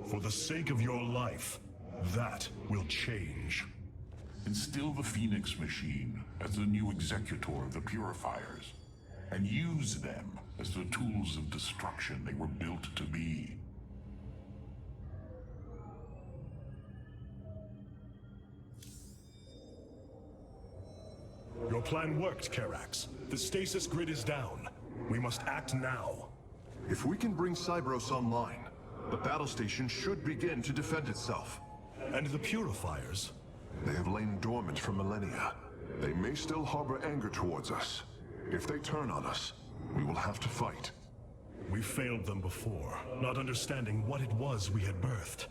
For the sake of your life, that will change. Instill the Phoenix machine as the new executor of the Purifiers, and use them as the tools of destruction they were built to be. Your plan worked, Karax. The stasis grid is down. We must act now. If we can bring Cybros online, the battle station should begin to defend itself. And the Purifiers? They have lain dormant for millennia. They may still harbor anger towards us. If they turn on us, we will have to fight. We failed them before, not understanding what it was we had birthed.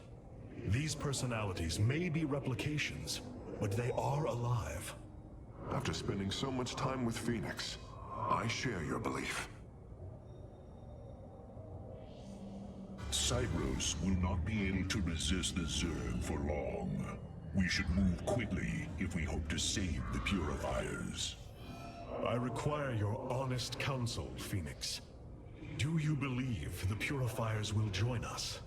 These personalities may be replications, but they are alive. After spending so much time with Phoenix, I share your belief. Cybros will not be able to resist the Zerg for long. We should move quickly if we hope to save the Purifiers. I require your honest counsel, Phoenix. Do you believe the Purifiers will join us?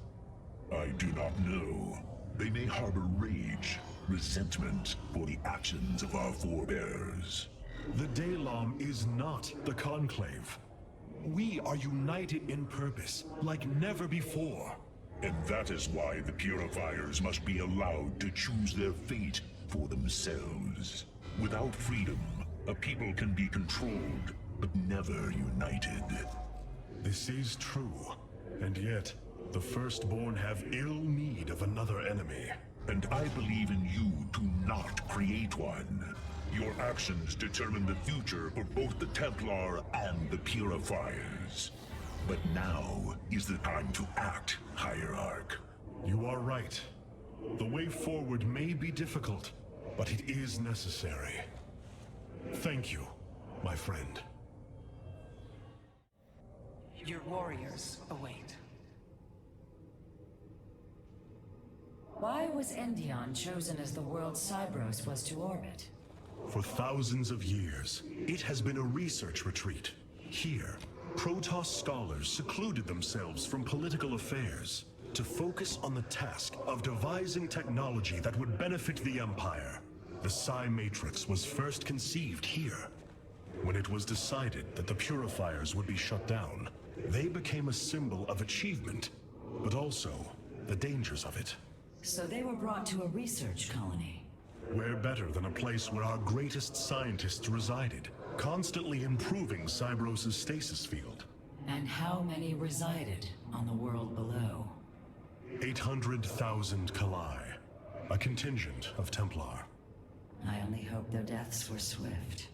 I do not know. They may harbor rage, resentment for the actions of our forebears. The Daylom is not the Conclave. We are united in purpose, like never before. And that is why the Purifiers must be allowed to choose their fate for themselves. Without freedom, a people can be controlled, but never united. This is true, and yet, the Firstborn have ill need of another enemy. And I believe in you to not create one. Your actions determine the future for both the Templar and the Purifiers. But now is the time to act, Hierarch. You are right. The way forward may be difficult, but it is necessary. Thank you, my friend. Your warriors await. Why was Endion chosen as the world Cybros was to orbit? For thousands of years, it has been a research retreat. Here, Protoss scholars secluded themselves from political affairs to focus on the task of devising technology that would benefit the Empire. The Psi Matrix was first conceived here. When it was decided that the Purifiers would be shut down, they became a symbol of achievement, but also the dangers of it. So they were brought to a research colony. Where better than a place where our greatest scientists resided, constantly improving Cybros' stasis field. And how many resided on the world below? 800,000 Kalai, a contingent of Templar. I only hope their deaths were swift.